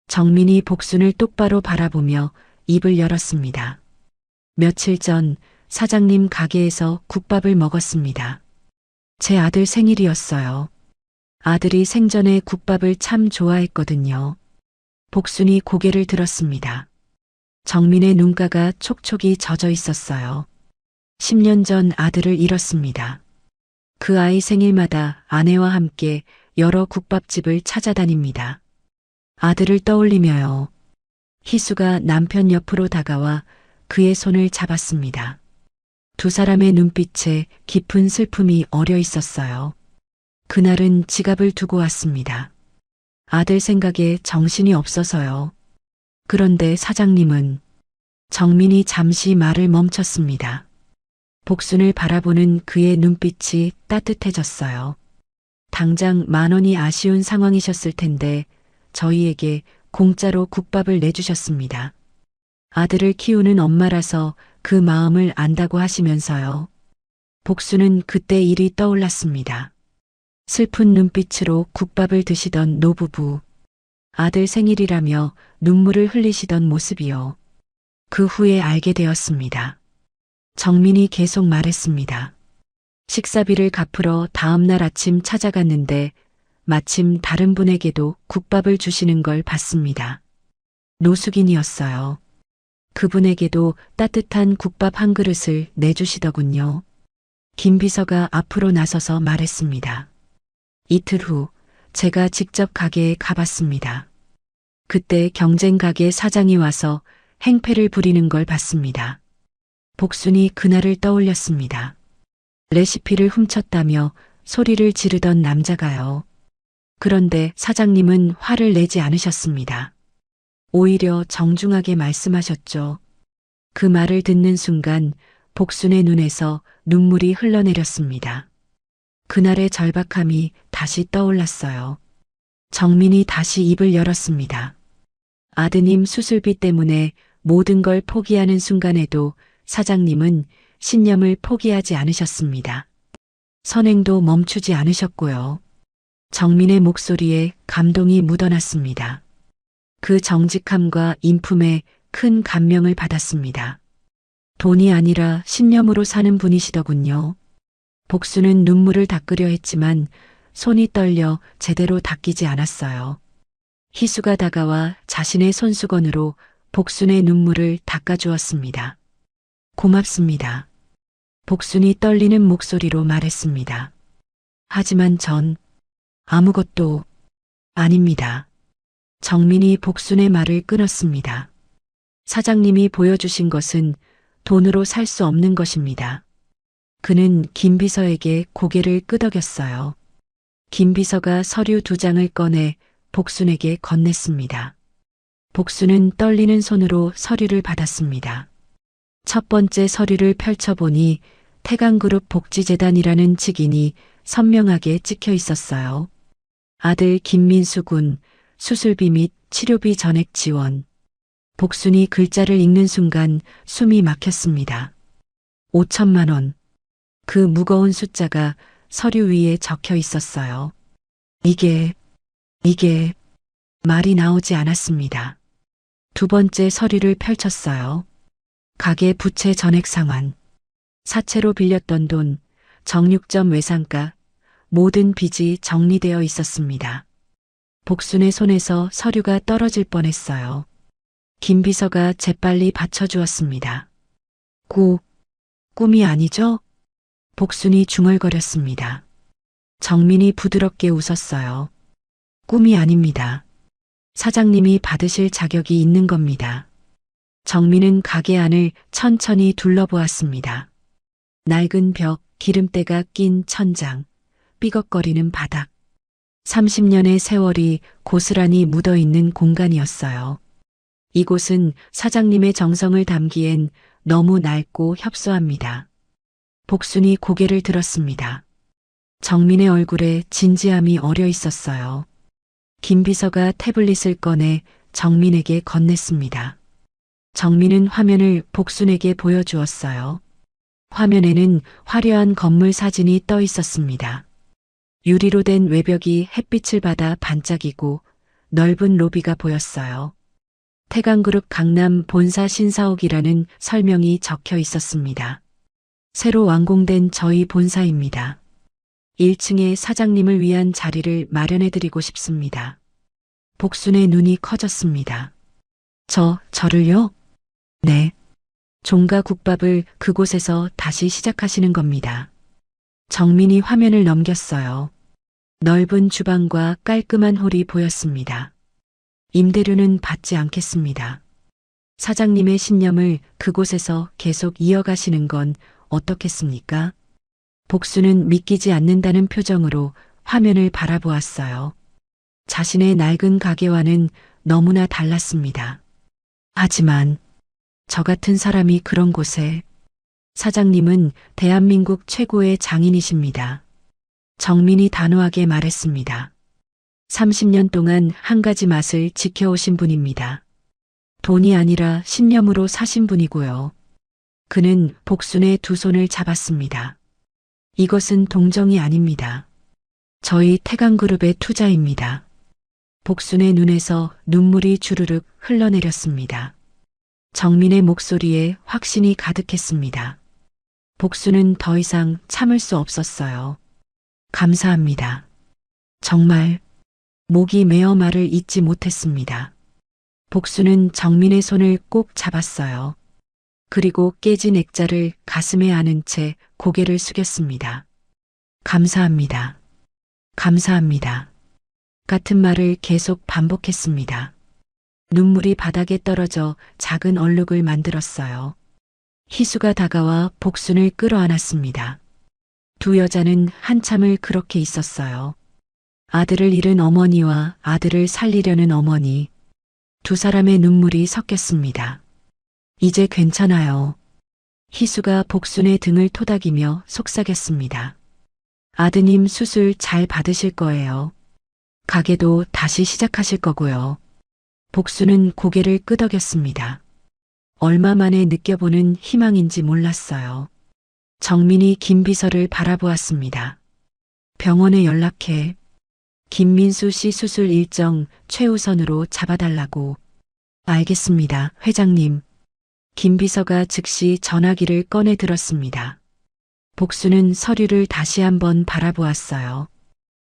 정민이 복순을 똑바로 바라보며 입을 열었습니다. 며칠 전 사장님 가게에서 국밥을 먹었습니다. 제 아들 생일이었어요. 아들이 생전에 국밥을 참 좋아했거든요. 복순이 고개를 들었습니다. 정민의 눈가가 촉촉이 젖어 있었어요. 10년 전 아들을 잃었습니다. 그 아이 생일마다 아내와 함께 여러 국밥집을 찾아다닙니다. 아들을 떠올리며요. 희수가 남편 옆으로 다가와 그의 손을 잡았습니다. 두 사람의 눈빛에 깊은 슬픔이 어려 있었어요. 그날은 지갑을 두고 왔습니다. 아들 생각에 정신이 없어서요. 그런데 사장님은. 정민이 잠시 말을 멈췄습니다. 복순을 바라보는 그의 눈빛이 따뜻해졌어요. 당장 10,000원이 아쉬운 상황이셨을 텐데 저희에게 공짜로 국밥을 내주셨습니다. 아들을 키우는 엄마라서 그 마음을 안다고 하시면서요. 복순은 그때 일이 떠올랐습니다. 슬픈 눈빛으로 국밥을 드시던 노부부. 아들 생일이라며 눈물을 흘리시던 모습이요. 그 후에 알게 되었습니다. 정민이 계속 말했습니다. 식사비를 갚으러 다음날 아침 찾아갔는데 마침 다른 분에게도 국밥을 주시는 걸 봤습니다. 노숙인이었어요. 그분에게도 따뜻한 국밥 한 그릇을 내주시더군요. 김 비서가 앞으로 나서서 말했습니다. 이틀 후 제가 직접 가게에 가봤습니다. 그때 경쟁 가게 사장이 와서 행패를 부리는 걸 봤습니다. 복순이 그날을 떠올렸습니다. 레시피를 훔쳤다며 소리를 지르던 남자가요. 그런데 사장님은 화를 내지 않으셨습니다. 오히려 정중하게 말씀하셨죠. 그 말을 듣는 순간 복순의 눈에서 눈물이 흘러내렸습니다. 그날의 절박함이 다시 떠올랐어요. 정민이 다시 입을 열었습니다. 아드님 수술비 때문에 모든 걸 포기하는 순간에도 사장님은 신념을 포기하지 않으셨습니다. 선행도 멈추지 않으셨고요. 정민의 목소리에 감동이 묻어났습니다. 그 정직함과 인품에 큰 감명을 받았습니다. 돈이 아니라 신념으로 사는 분이시더군요. 복순은 눈물을 닦으려 했지만 손이 떨려 제대로 닦이지 않았어요. 희수가 다가와 자신의 손수건으로 복순의 눈물을 닦아주었습니다. 고맙습니다. 복순이 떨리는 목소리로 말했습니다. 하지만 전 아무것도 아닙니다. 정민이 복순의 말을 끊었습니다. 사장님이 보여주신 것은 돈으로 살 수 없는 것입니다. 그는 김 비서에게 고개를 끄덕였어요. 김 비서가 서류 2장을 꺼내 복순에게 건넸습니다. 복순은 떨리는 손으로 서류를 받았습니다. 첫 번째 서류를 펼쳐보니 태강그룹 복지재단이라는 직인이 선명하게 찍혀 있었어요. 아들 김민수 군 수술비 및 치료비 전액 지원. 복순이 글자를 읽는 순간 숨이 막혔습니다. 5천만 원. 그 무거운 숫자가 서류 위에 적혀 있었어요. 이게 말이 나오지 않았습니다. 두 번째 서류를 펼쳤어요. 가게 부채 전액 상환. 사채로 빌렸던 돈, 정육점 외상가, 모든 빚이 정리되어 있었습니다. 복순의 손에서 서류가 떨어질 뻔했어요. 김 비서가 재빨리 받쳐주었습니다. 꿈이 아니죠? 복순이 중얼거렸습니다. 정민이 부드럽게 웃었어요. 꿈이 아닙니다. 사장님이 받으실 자격이 있는 겁니다. 정민은 가게 안을 천천히 둘러보았습니다. 낡은 벽, 기름때가 낀 천장, 삐걱거리는 바닥. 30년의 세월이 고스란히 묻어있는 공간이었어요. 이곳은 사장님의 정성을 담기엔 너무 낡고 협소합니다. 복순이 고개를 들었습니다. 정민의 얼굴에 진지함이 어려 있었어요. 김 비서가 태블릿을 꺼내 정민에게 건넸습니다. 정민은 화면을 복순에게 보여주었어요. 화면에는 화려한 건물 사진이 떠 있었습니다. 유리로 된 외벽이 햇빛을 받아 반짝이고 넓은 로비가 보였어요. 태강그룹 강남 본사 신사옥이라는 설명이 적혀 있었습니다. 새로 완공된 저희 본사입니다. 1층에 사장님을 위한 자리를 마련해드리고 싶습니다. 복순의 눈이 커졌습니다. 저를요? 네. 종가 국밥을 그곳에서 다시 시작하시는 겁니다. 정민이 화면을 넘겼어요. 넓은 주방과 깔끔한 홀이 보였습니다. 임대료는 받지 않겠습니다. 사장님의 신념을 그곳에서 계속 이어가시는 건 어떻겠습니까? 복순은 믿기지 않는다는 표정으로 화면을 바라보았어요. 자신의 낡은 가게와는 너무나 달랐습니다. 하지만 저 같은 사람이 그런 곳에 사장님은 대한민국 최고의 장인이십니다. 정민이 단호하게 말했습니다. 30년 동안 한 가지 맛을 지켜오신 분입니다. 돈이 아니라 신념으로 사신 분이고요. 그는 복순의 두 손을 잡았습니다. 이것은 동정이 아닙니다. 저희 태강그룹의 투자입니다. 복순의 눈에서 눈물이 주르륵 흘러내렸습니다. 정민의 목소리에 확신이 가득했습니다. 복순은 더 이상 참을 수 없었어요. 감사합니다. 정말 목이 메어 말을 잇지 못했습니다. 복순은 정민의 손을 꼭 잡았어요. 그리고 깨진 액자를 가슴에 안은 채 고개를 숙였습니다. 감사합니다. 감사합니다. 같은 말을 계속 반복했습니다. 눈물이 바닥에 떨어져 작은 얼룩을 만들었어요. 희수가 다가와 복순을 끌어안았습니다. 두 여자는 한참을 그렇게 있었어요. 아들을 잃은 어머니와 아들을 살리려는 어머니. 두 사람의 눈물이 섞였습니다. 이제 괜찮아요. 희수가 복순의 등을 토닥이며 속삭였습니다. 아드님 수술 잘 받으실 거예요. 가게도 다시 시작하실 거고요. 복순은 고개를 끄덕였습니다. 얼마 만에 느껴보는 희망인지 몰랐어요. 정민이 김 비서를 바라보았습니다. 병원에 연락해. 김민수 씨 수술 일정 최우선으로 잡아달라고. 알겠습니다, 회장님. 김 비서가 즉시 전화기를 꺼내 들었습니다. 복순은 서류를 다시 한번 바라보았어요.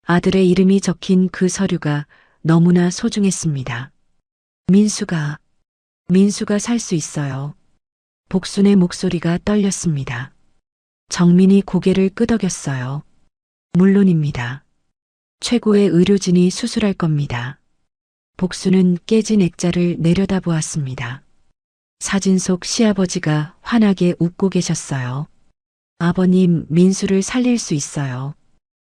아들의 이름이 적힌 그 서류가 너무나 소중했습니다. 민수가 살 수 있어요. 복순의 목소리가 떨렸습니다. 정민이 고개를 끄덕였어요. 물론입니다. 최고의 의료진이 수술할 겁니다. 복순은 깨진 액자를 내려다보았습니다. 사진 속 시아버지가 환하게 웃고 계셨어요. 아버님, 민수를 살릴 수 있어요.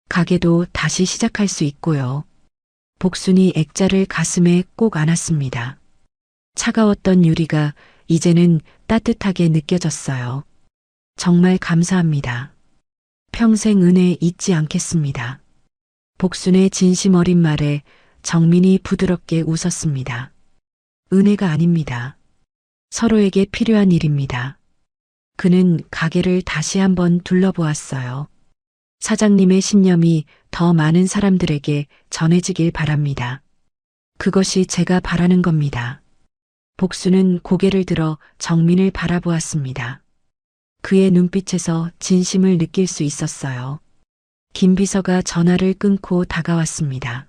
가게도 다시 시작할 수 있고요. 복순이 액자를 가슴에 꼭 안았습니다. 차가웠던 유리가 이제는 따뜻하게 느껴졌어요. 정말 감사합니다. 평생 은혜 잊지 않겠습니다. 복순의 진심 어린 말에 정민이 부드럽게 웃었습니다. 은혜가 아닙니다. 서로에게 필요한 일입니다. 그는 가게를 다시 한번 둘러보았어요. 사장님의 신념이 더 많은 사람들에게 전해지길 바랍니다. 그것이 제가 바라는 겁니다. 복순은 고개를 들어 정민을 바라보았습니다. 그의 눈빛에서 진심을 느낄 수 있었어요. 김 비서가 전화를 끊고 다가왔습니다.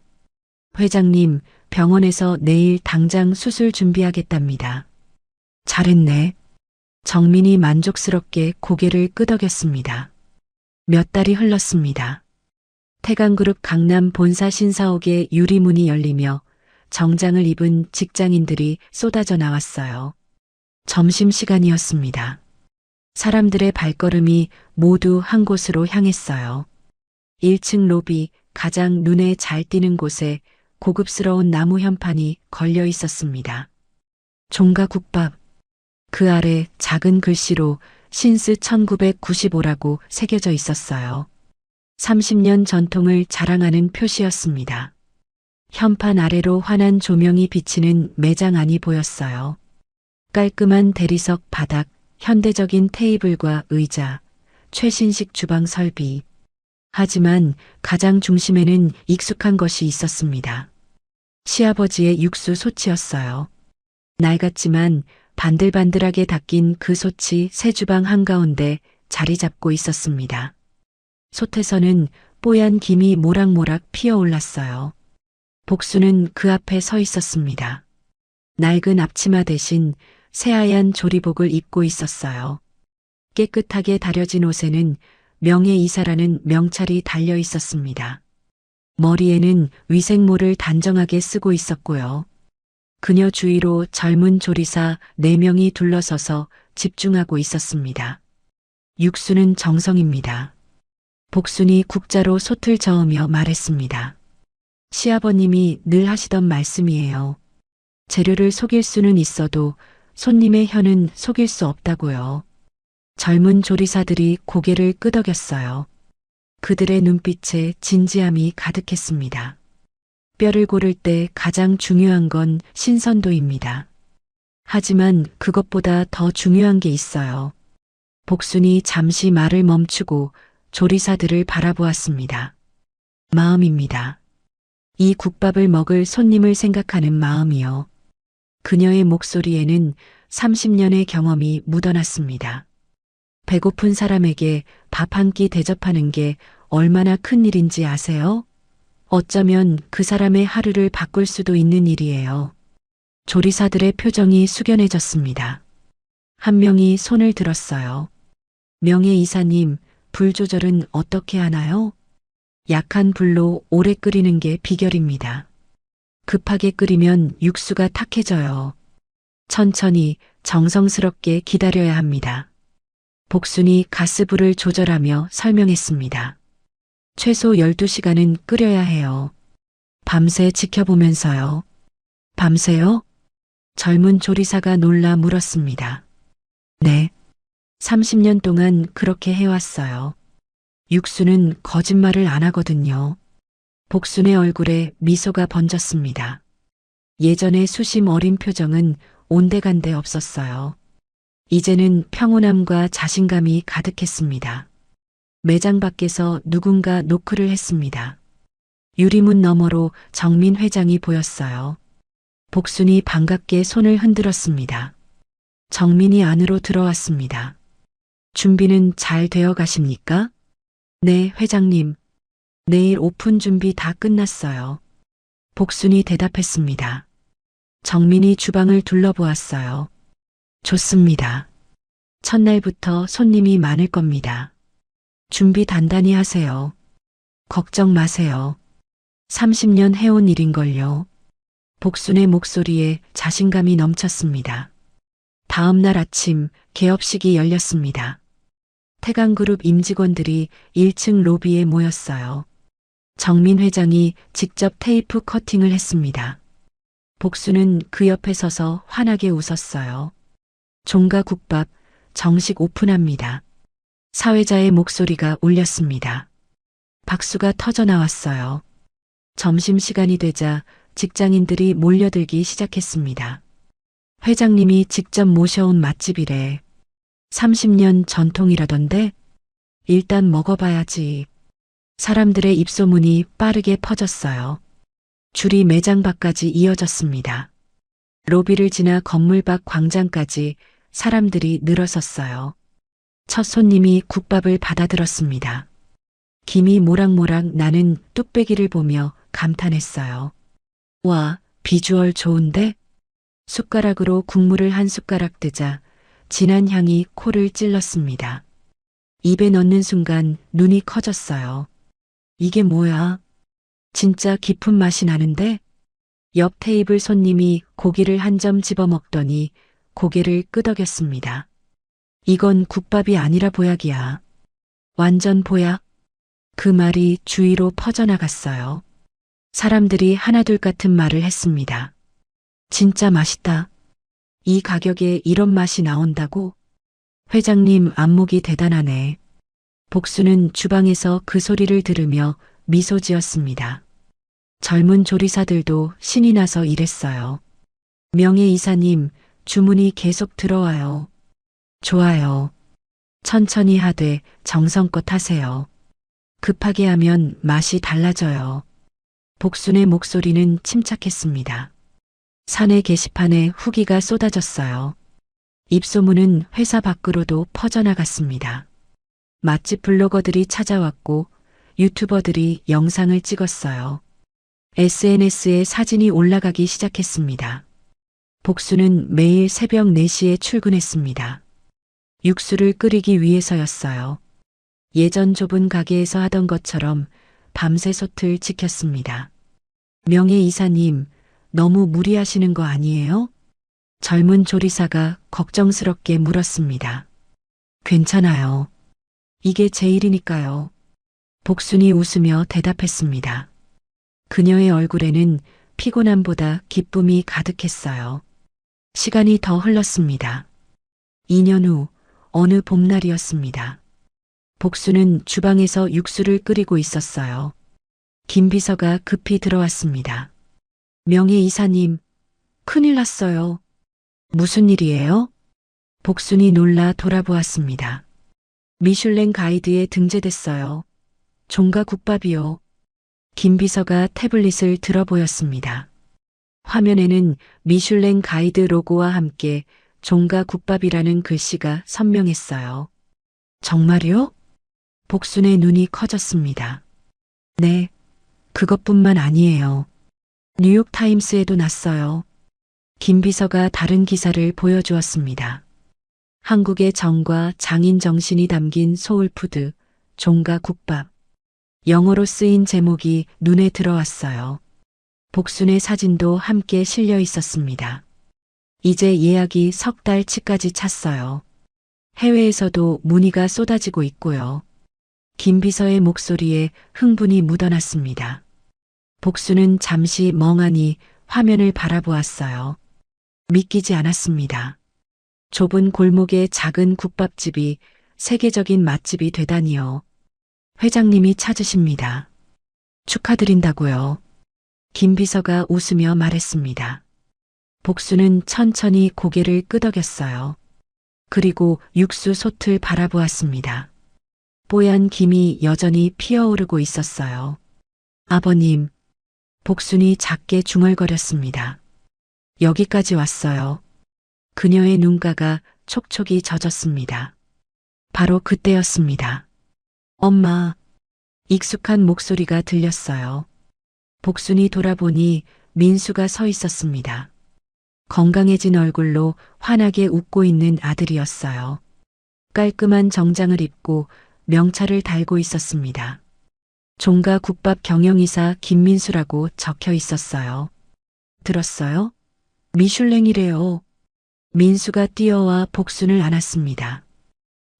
회장님, 병원에서 내일 당장 수술 준비하겠답니다. 잘했네. 정민이 만족스럽게 고개를 끄덕였습니다. 몇 달이 흘렀습니다. 태강그룹 강남 본사 신사옥의 유리문이 열리며 정장을 입은 직장인들이 쏟아져 나왔어요. 점심시간이었습니다. 사람들의 발걸음이 모두 한 곳으로 향했어요. 1층 로비 가장 눈에 잘 띄는 곳에 고급스러운 나무 현판이 걸려 있었습니다. 종가국밥. 그 아래 작은 글씨로 신스 1995라고 새겨져 있었어요. 30년 전통을 자랑하는 표시였습니다. 현판 아래로 환한 조명이 비치는 매장 안이 보였어요. 깔끔한 대리석 바닥, 현대적인 테이블과 의자, 최신식 주방 설비. 하지만 가장 중심에는 익숙한 것이 있었습니다. 시아버지의 육수 솥이었어요. 낡았지만 반들반들하게 닦인 그 솥이 새 주방 한가운데 자리 잡고 있었습니다. 솥에서는 뽀얀 김이 모락모락 피어올랐어요. 복수는 그 앞에 서 있었습니다. 낡은 앞치마 대신 새하얀 조리복을 입고 있었어요. 깨끗하게 다려진 옷에는 명예이사라는 명찰이 달려 있었습니다. 머리에는 위생모를 단정하게 쓰고 있었고요. 그녀 주위로 젊은 조리사 4명이 둘러서서 집중하고 있었습니다. 육수는 정성입니다. 복순이 국자로 솥을 저으며 말했습니다. 시아버님이 늘 하시던 말씀이에요. 재료를 속일 수는 있어도 손님의 혀는 속일 수 없다고요. 젊은 조리사들이 고개를 끄덕였어요. 그들의 눈빛에 진지함이 가득했습니다. 뼈를 고를 때 가장 중요한 건 신선도입니다. 하지만 그것보다 더 중요한 게 있어요. 복순이 잠시 말을 멈추고 조리사들을 바라보았습니다. 마음입니다. 이 국밥을 먹을 손님을 생각하는 마음이요. 그녀의 목소리에는 30년의 경험이 묻어났습니다. 배고픈 사람에게 밥 한 끼 대접하는 게 얼마나 큰 일인지 아세요? 어쩌면 그 사람의 하루를 바꿀 수도 있는 일이에요. 조리사들의 표정이 숙연해졌습니다. 한 명이 손을 들었어요. 명예이사님, 불 조절은 어떻게 하나요? 약한 불로 오래 끓이는 게 비결입니다. 급하게 끓이면 육수가 탁해져요. 천천히 정성스럽게 기다려야 합니다. 복순이 가스불을 조절하며 설명했습니다. 최소 12시간은 끓여야 해요. 밤새 지켜보면서요. 밤새요? 젊은 조리사가 놀라 물었습니다. 네. 30년 동안 그렇게 해왔어요. 육수는 거짓말을 안 하거든요. 복순의 얼굴에 미소가 번졌습니다. 예전의 수심 어린 표정은 온데간데 없었어요. 이제는 평온함과 자신감이 가득했습니다. 매장 밖에서 누군가 노크를 했습니다. 유리문 너머로 정민 회장이 보였어요. 복순이 반갑게 손을 흔들었습니다. 정민이 안으로 들어왔습니다. 준비는 잘 되어 가십니까? 네, 회장님. 내일 오픈 준비 다 끝났어요. 복순이 대답했습니다. 정민이 주방을 둘러보았어요. 좋습니다. 첫날부터 손님이 많을 겁니다. 준비 단단히 하세요. 걱정 마세요. 30년 해온 일인걸요. 복순의 목소리에 자신감이 넘쳤습니다. 다음 날 아침 개업식이 열렸습니다. 태강그룹 임직원들이 1층 로비에 모였어요. 정민 회장이 직접 테이프 커팅을 했습니다. 복수는 그 옆에 서서 환하게 웃었어요. 종가국밥 정식 오픈합니다. 사회자의 목소리가 울렸습니다. 박수가 터져 나왔어요. 점심시간이 되자 직장인들이 몰려들기 시작했습니다. 회장님이 직접 모셔온 맛집이래. 30년 전통이라던데? 일단 먹어봐야지. 사람들의 입소문이 빠르게 퍼졌어요. 줄이 매장 밖까지 이어졌습니다. 로비를 지나 건물 밖 광장까지 사람들이 늘어섰어요. 첫 손님이 국밥을 받아들었습니다. 김이 모락모락 나는 뚝배기를 보며 감탄했어요. 와, 비주얼 좋은데? 숟가락으로 국물을 한 숟가락 뜨자 진한 향이 코를 찔렀습니다. 입에 넣는 순간 눈이 커졌어요. 이게 뭐야? 진짜 깊은 맛이 나는데? 옆 테이블 손님이 고기를 한 점 집어 먹더니 고개를 끄덕였습니다. 이건 국밥이 아니라 보약이야. 완전 보약? 그 말이 주위로 퍼져나갔어요. 사람들이 하나둘 같은 말을 했습니다. 진짜 맛있다. 이 가격에 이런 맛이 나온다고? 회장님 안목이 대단하네. 복수는 주방에서 그 소리를 들으며 미소 지었습니다. 젊은 조리사들도 신이 나서 일했어요. 명예이사님, 주문이 계속 들어와요. 좋아요. 천천히 하되 정성껏 하세요. 급하게 하면 맛이 달라져요. 복순의 목소리는 침착했습니다. 사내 게시판에 후기가 쏟아졌어요. 입소문은 회사 밖으로도 퍼져나갔습니다. 맛집 블로거들이 찾아왔고 유튜버들이 영상을 찍었어요. SNS에 사진이 올라가기 시작했습니다. 복수는 매일 새벽 4시에 출근했습니다. 육수를 끓이기 위해서였어요. 예전 좁은 가게에서 하던 것처럼 밤새 솥을 지켰습니다. 명예이사님, 너무 무리하시는 거 아니에요? 젊은 조리사가 걱정스럽게 물었습니다. 괜찮아요. 이게 제 일이니까요. 복순이 웃으며 대답했습니다. 그녀의 얼굴에는 피곤함보다 기쁨이 가득했어요. 시간이 더 흘렀습니다. 2년 후 어느 봄날이었습니다. 복수는 주방에서 육수를 끓이고 있었어요. 김 비서가 급히 들어왔습니다. 명예이사님, 큰일 났어요. 무슨 일이에요? 복순이 놀라 돌아보았습니다. 미슐랭 가이드에 등재됐어요. 종가국밥이요. 김 비서가 태블릿을 들어 보였습니다. 화면에는 미슐랭 가이드 로고와 함께 종가국밥이라는 글씨가 선명했어요. 정말요? 복순의 눈이 커졌습니다. 네, 그것뿐만 아니에요. 뉴욕타임스에도 났어요. 김 비서가 다른 기사를 보여주었습니다. 한국의 정과 장인 정신이 담긴 소울푸드, 종가국밥. 영어로 쓰인 제목이 눈에 들어왔어요. 복순의 사진도 함께 실려 있었습니다. 이제 예약이 석 달치까지 찼어요. 해외에서도 문의가 쏟아지고 있고요. 김 비서의 목소리에 흥분이 묻어났습니다. 복순은 잠시 멍하니 화면을 바라보았어요. 믿기지 않았습니다. 좁은 골목의 작은 국밥집이 세계적인 맛집이 되다니요. 회장님이 찾으십니다. 축하드린다고요. 김 비서가 웃으며 말했습니다. 복수는 천천히 고개를 끄덕였어요. 그리고 육수 솥을 바라보았습니다. 뽀얀 김이 여전히 피어오르고 있었어요. 아버님, 복순이 작게 중얼거렸습니다. 여기까지 왔어요. 그녀의 눈가가 촉촉이 젖었습니다. 바로 그때였습니다. 엄마, 익숙한 목소리가 들렸어요. 복순이 돌아보니 민수가 서 있었습니다. 건강해진 얼굴로 환하게 웃고 있는 아들이었어요. 깔끔한 정장을 입고 명찰을 달고 있었습니다. 종가국밥 경영이사 김민수라고 적혀 있었어요. 들었어요? 미슐랭이래요. 민수가 뛰어와 복순을 안았습니다.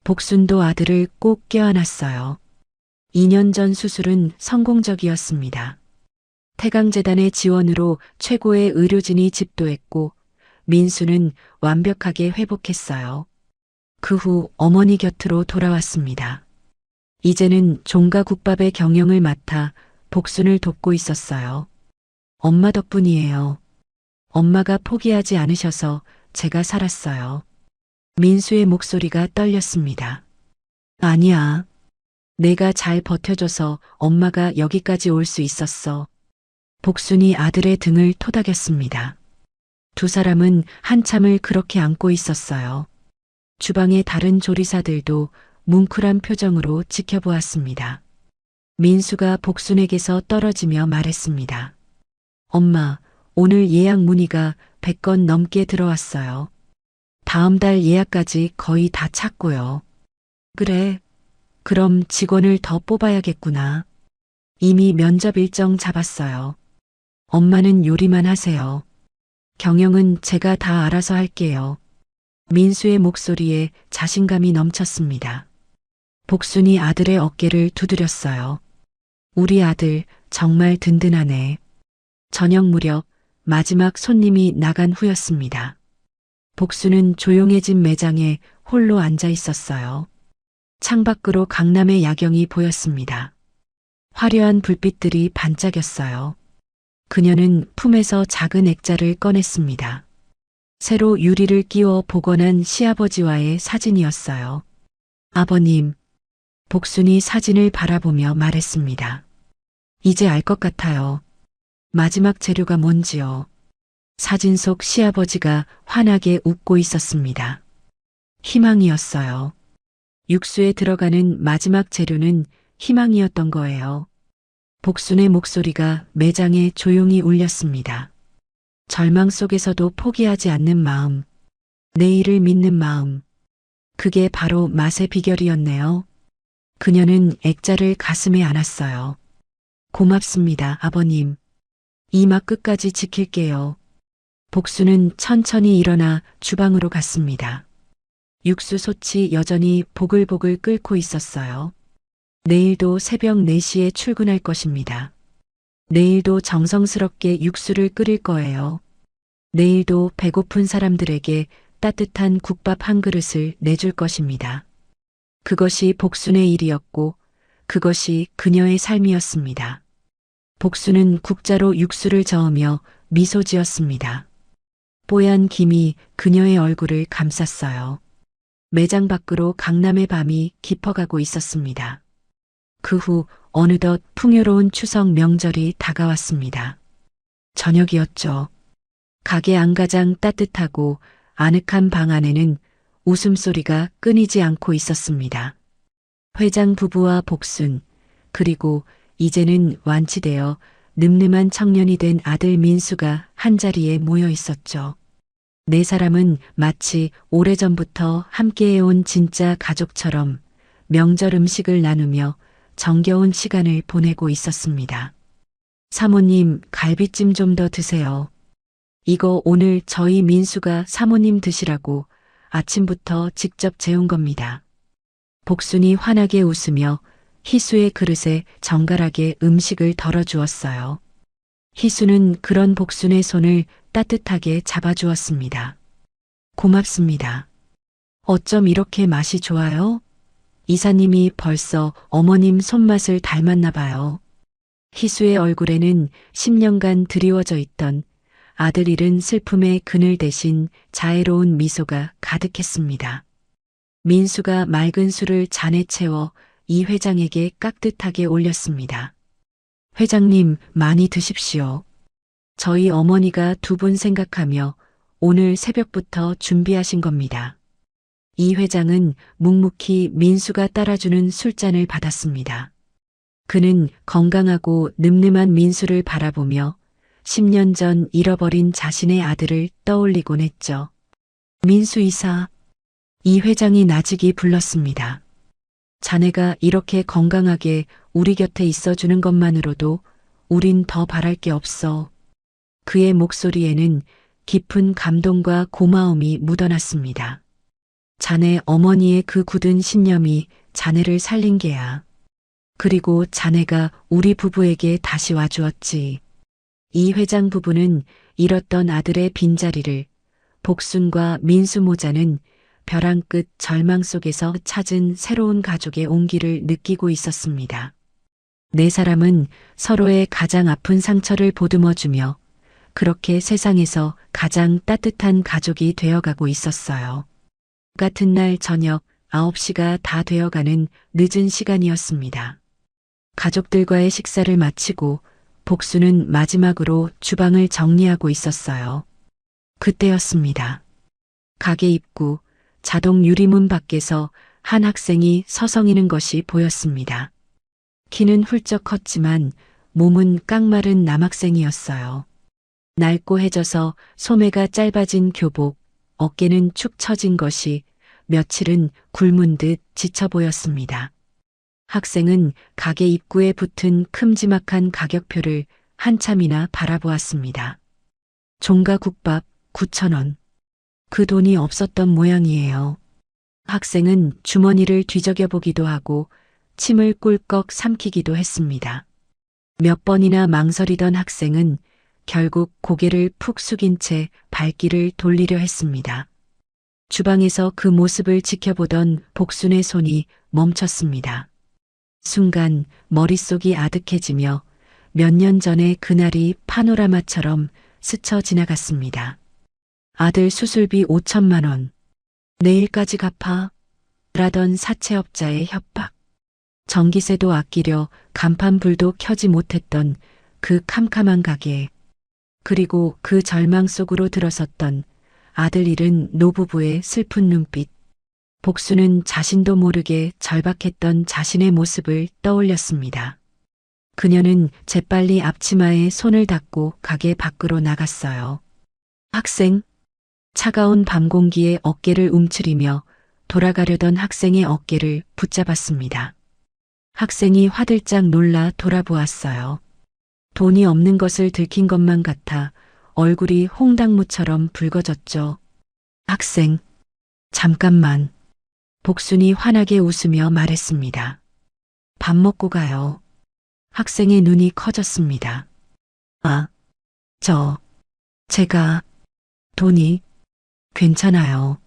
복순도 아들을 꼭 껴안았어요. 2년 전 수술은 성공적이었습니다. 태강재단의 지원으로 최고의 의료진이 집도했고 민수는 완벽하게 회복했어요. 그 후 어머니 곁으로 돌아왔습니다. 이제는 종가국밥의 경영을 맡아 복순을 돕고 있었어요. 엄마 덕분이에요. 엄마가 포기하지 않으셔서 제가 살았어요. 민수의 목소리가 떨렸습니다. 아니야. 내가 잘 버텨줘서 엄마가 여기까지 올 수 있었어. 복순이 아들의 등을 토닥였습니다. 두 사람은 한참을 그렇게 안고 있었어요. 주방의 다른 조리사들도 뭉클한 표정으로 지켜보았습니다. 민수가 복순에게서 떨어지며 말했습니다. 엄마, 오늘 예약 문의가 100건 넘게 들어왔어요. 다음 달 예약까지 거의 다 찼고요. 그래, 그럼 직원을 더 뽑아야겠구나. 이미 면접 일정 잡았어요. 엄마는 요리만 하세요. 경영은 제가 다 알아서 할게요. 민수의 목소리에 자신감이 넘쳤습니다. 복순이 아들의 어깨를 두드렸어요. 우리 아들 정말 든든하네. 저녁 무렵 마지막 손님이 나간 후였습니다. 복수는 조용해진 매장에 홀로 앉아 있었어요. 창밖으로 강남의 야경이 보였습니다. 화려한 불빛들이 반짝였어요. 그녀는 품에서 작은 액자를 꺼냈습니다. 새로 유리를 끼워 복원한 시아버지와의 사진이었어요. 아버님, 복순이 사진을 바라보며 말했습니다. 이제 알 것 같아요. 마지막 재료가 뭔지요. 사진 속 시아버지가 환하게 웃고 있었습니다. 희망이었어요. 육수에 들어가는 마지막 재료는 희망이었던 거예요. 복순의 목소리가 매장에 조용히 울렸습니다. 절망 속에서도 포기하지 않는 마음, 내일을 믿는 마음, 그게 바로 맛의 비결이었네요. 그녀는 액자를 가슴에 안았어요. 고맙습니다, 아버님. 이 맛 끝까지 지킬게요. 복수는 천천히 일어나 주방으로 갔습니다. 육수 솥이 여전히 보글보글 끓고 있었어요. 내일도 새벽 4시에 출근할 것입니다. 내일도 정성스럽게 육수를 끓일 거예요. 내일도 배고픈 사람들에게 따뜻한 국밥 한 그릇을 내줄 것입니다. 그것이 복순의 일이었고 그것이 그녀의 삶이었습니다. 복순은 국자로 육수를 저으며 미소 지었습니다. 뽀얀 김이 그녀의 얼굴을 감쌌어요. 매장 밖으로 강남의 밤이 깊어가고 있었습니다. 그 후 어느덧 풍요로운 추석 명절이 다가왔습니다. 저녁이었죠. 가게 안가장 따뜻하고 아늑한 방 안에는 웃음소리가 끊이지 않고 있었습니다. 회장 부부와 복순, 그리고 이제는 완치되어 늠름한 청년이 된 아들 민수가 한자리에 모여 있었죠. 네 사람은 마치 오래전부터 함께해온 진짜 가족처럼 명절 음식을 나누며 정겨운 시간을 보내고 있었습니다. 사모님, 갈비찜 좀 더 드세요. 이거 오늘 저희 민수가 사모님 드시라고 아침부터 직접 재운 겁니다. 복순이 환하게 웃으며 희수의 그릇에 정갈하게 음식을 덜어주었어요. 희수는 그런 복순의 손을 따뜻하게 잡아주었습니다. 고맙습니다. 어쩜 이렇게 맛이 좋아요? 이사님이 벌써 어머님 손맛을 닮았나 봐요. 희수의 얼굴에는 10년간 드리워져 있던 아들 잃은 슬픔의 그늘 대신 자애로운 미소가 가득했습니다. 민수가 맑은 술을 잔에 채워 이 회장에게 깍듯하게 올렸습니다. 회장님, 많이 드십시오. 저희 어머니가 두 분 생각하며 오늘 새벽부터 준비하신 겁니다. 이 회장은 묵묵히 민수가 따라주는 술잔을 받았습니다. 그는 건강하고 늠름한 민수를 바라보며 10년 전 잃어버린 자신의 아들을 떠올리곤 했죠. 민수 이사, 이 회장이 나직이 불렀습니다. 자네가 이렇게 건강하게 우리 곁에 있어주는 것만으로도 우린 더 바랄 게 없어. 그의 목소리에는 깊은 감동과 고마움이 묻어났습니다. 자네 어머니의 그 굳은 신념이 자네를 살린 게야. 그리고 자네가 우리 부부에게 다시 와주었지. 이 회장 부부는 잃었던 아들의 빈자리를, 복순과 민수 모자는 벼랑 끝 절망 속에서 찾은 새로운 가족의 온기를 느끼고 있었습니다. 네 사람은 서로의 가장 아픈 상처를 보듬어주며 그렇게 세상에서 가장 따뜻한 가족이 되어가고 있었어요. 같은 날 저녁 9시가 다 되어가는 늦은 시간이었습니다. 가족들과의 식사를 마치고 복수는 마지막으로 주방을 정리하고 있었어요. 그때였습니다. 가게 입구, 자동 유리문 밖에서 한 학생이 서성이는 것이 보였습니다. 키는 훌쩍 컸지만 몸은 깡마른 남학생이었어요. 낡고 해져서 소매가 짧아진 교복, 어깨는 축 처진 것이 며칠은 굶은 듯 지쳐 보였습니다. 학생은 가게 입구에 붙은 큼지막한 가격표를 한참이나 바라보았습니다. 종가국밥 9,000원. 그 돈이 없었던 모양이에요. 학생은 주머니를 뒤적여 보기도 하고 침을 꿀꺽 삼키기도 했습니다. 몇 번이나 망설이던 학생은 결국 고개를 푹 숙인 채 발길을 돌리려 했습니다. 주방에서 그 모습을 지켜보던 복순의 손이 멈췄습니다. 순간 머릿속이 아득해지며 몇 년 전의 그날이 파노라마처럼 스쳐 지나갔습니다. 아들 수술비 5천만 원. 내일까지 갚아. 라던 사채업자의 협박. 전기세도 아끼려 간판 불도 켜지 못했던 그 캄캄한 가게. 그리고 그 절망 속으로 들어섰던 아들 잃은 노부부의 슬픈 눈빛. 복수는 자신도 모르게 절박했던 자신의 모습을 떠올렸습니다. 그녀는 재빨리 앞치마에 손을 닦고 가게 밖으로 나갔어요. 학생. 차가운 밤 공기에 어깨를 움츠리며 돌아가려던 학생의 어깨를 붙잡았습니다. 학생이 화들짝 놀라 돌아보았어요. 돈이 없는 것을 들킨 것만 같아 얼굴이 홍당무처럼 붉어졌죠. 학생. 잠깐만. 복순이 환하게 웃으며 말했습니다. 밥 먹고 가요. 학생의 눈이 커졌습니다. 아, 제가, 돈이, 괜찮아요.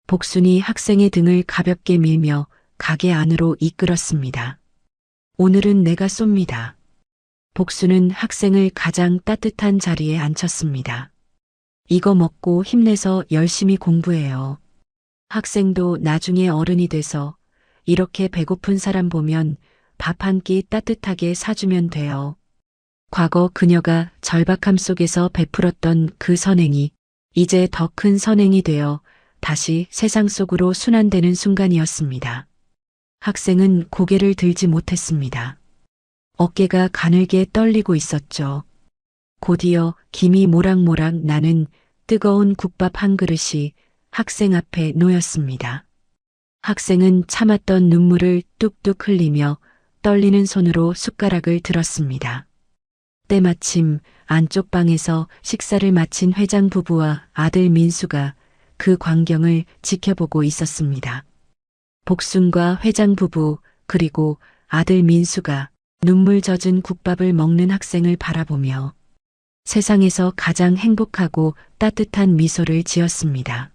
복순이 학생의 등을 가볍게 밀며 가게 안으로 이끌었습니다. 오늘은 내가 쏩니다. 복순은 학생을 가장 따뜻한 자리에 앉혔습니다. 이거 먹고 힘내서 열심히 공부해요. 학생도 나중에 어른이 돼서 이렇게 배고픈 사람 보면 밥 한 끼 따뜻하게 사주면 돼요. 과거 그녀가 절박함 속에서 베풀었던 그 선행이 이제 더 큰 선행이 되어 다시 세상 속으로 순환되는 순간이었습니다. 학생은 고개를 들지 못했습니다. 어깨가 가늘게 떨리고 있었죠. 곧이어 김이 모락모락 나는 뜨거운 국밥 한 그릇이 학생 앞에 놓였습니다. 학생은 참았던 눈물을 뚝뚝 흘리며 떨리는 손으로 숟가락을 들었습니다. 때마침 안쪽 방에서 식사를 마친 회장 부부와 아들 민수가 그 광경을 지켜보고 있었습니다. 복순과 회장 부부 그리고 아들 민수가 눈물 젖은 국밥을 먹는 학생을 바라보며 세상에서 가장 행복하고 따뜻한 미소를 지었습니다.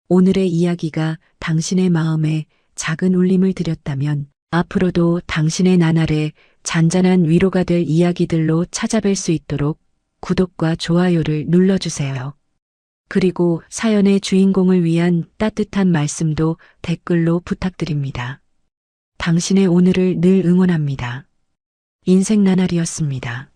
오늘의 이야기가 당신의 마음에 작은 울림을 드렸다면 앞으로도 당신의 나날에 잔잔한 위로가 될 이야기들로 찾아뵐 수 있도록 구독과 좋아요를 눌러주세요. 그리고 사연의 주인공을 위한 따뜻한 말씀도 댓글로 부탁드립니다. 당신의 오늘을 늘 응원합니다. 인생 나날이었습니다.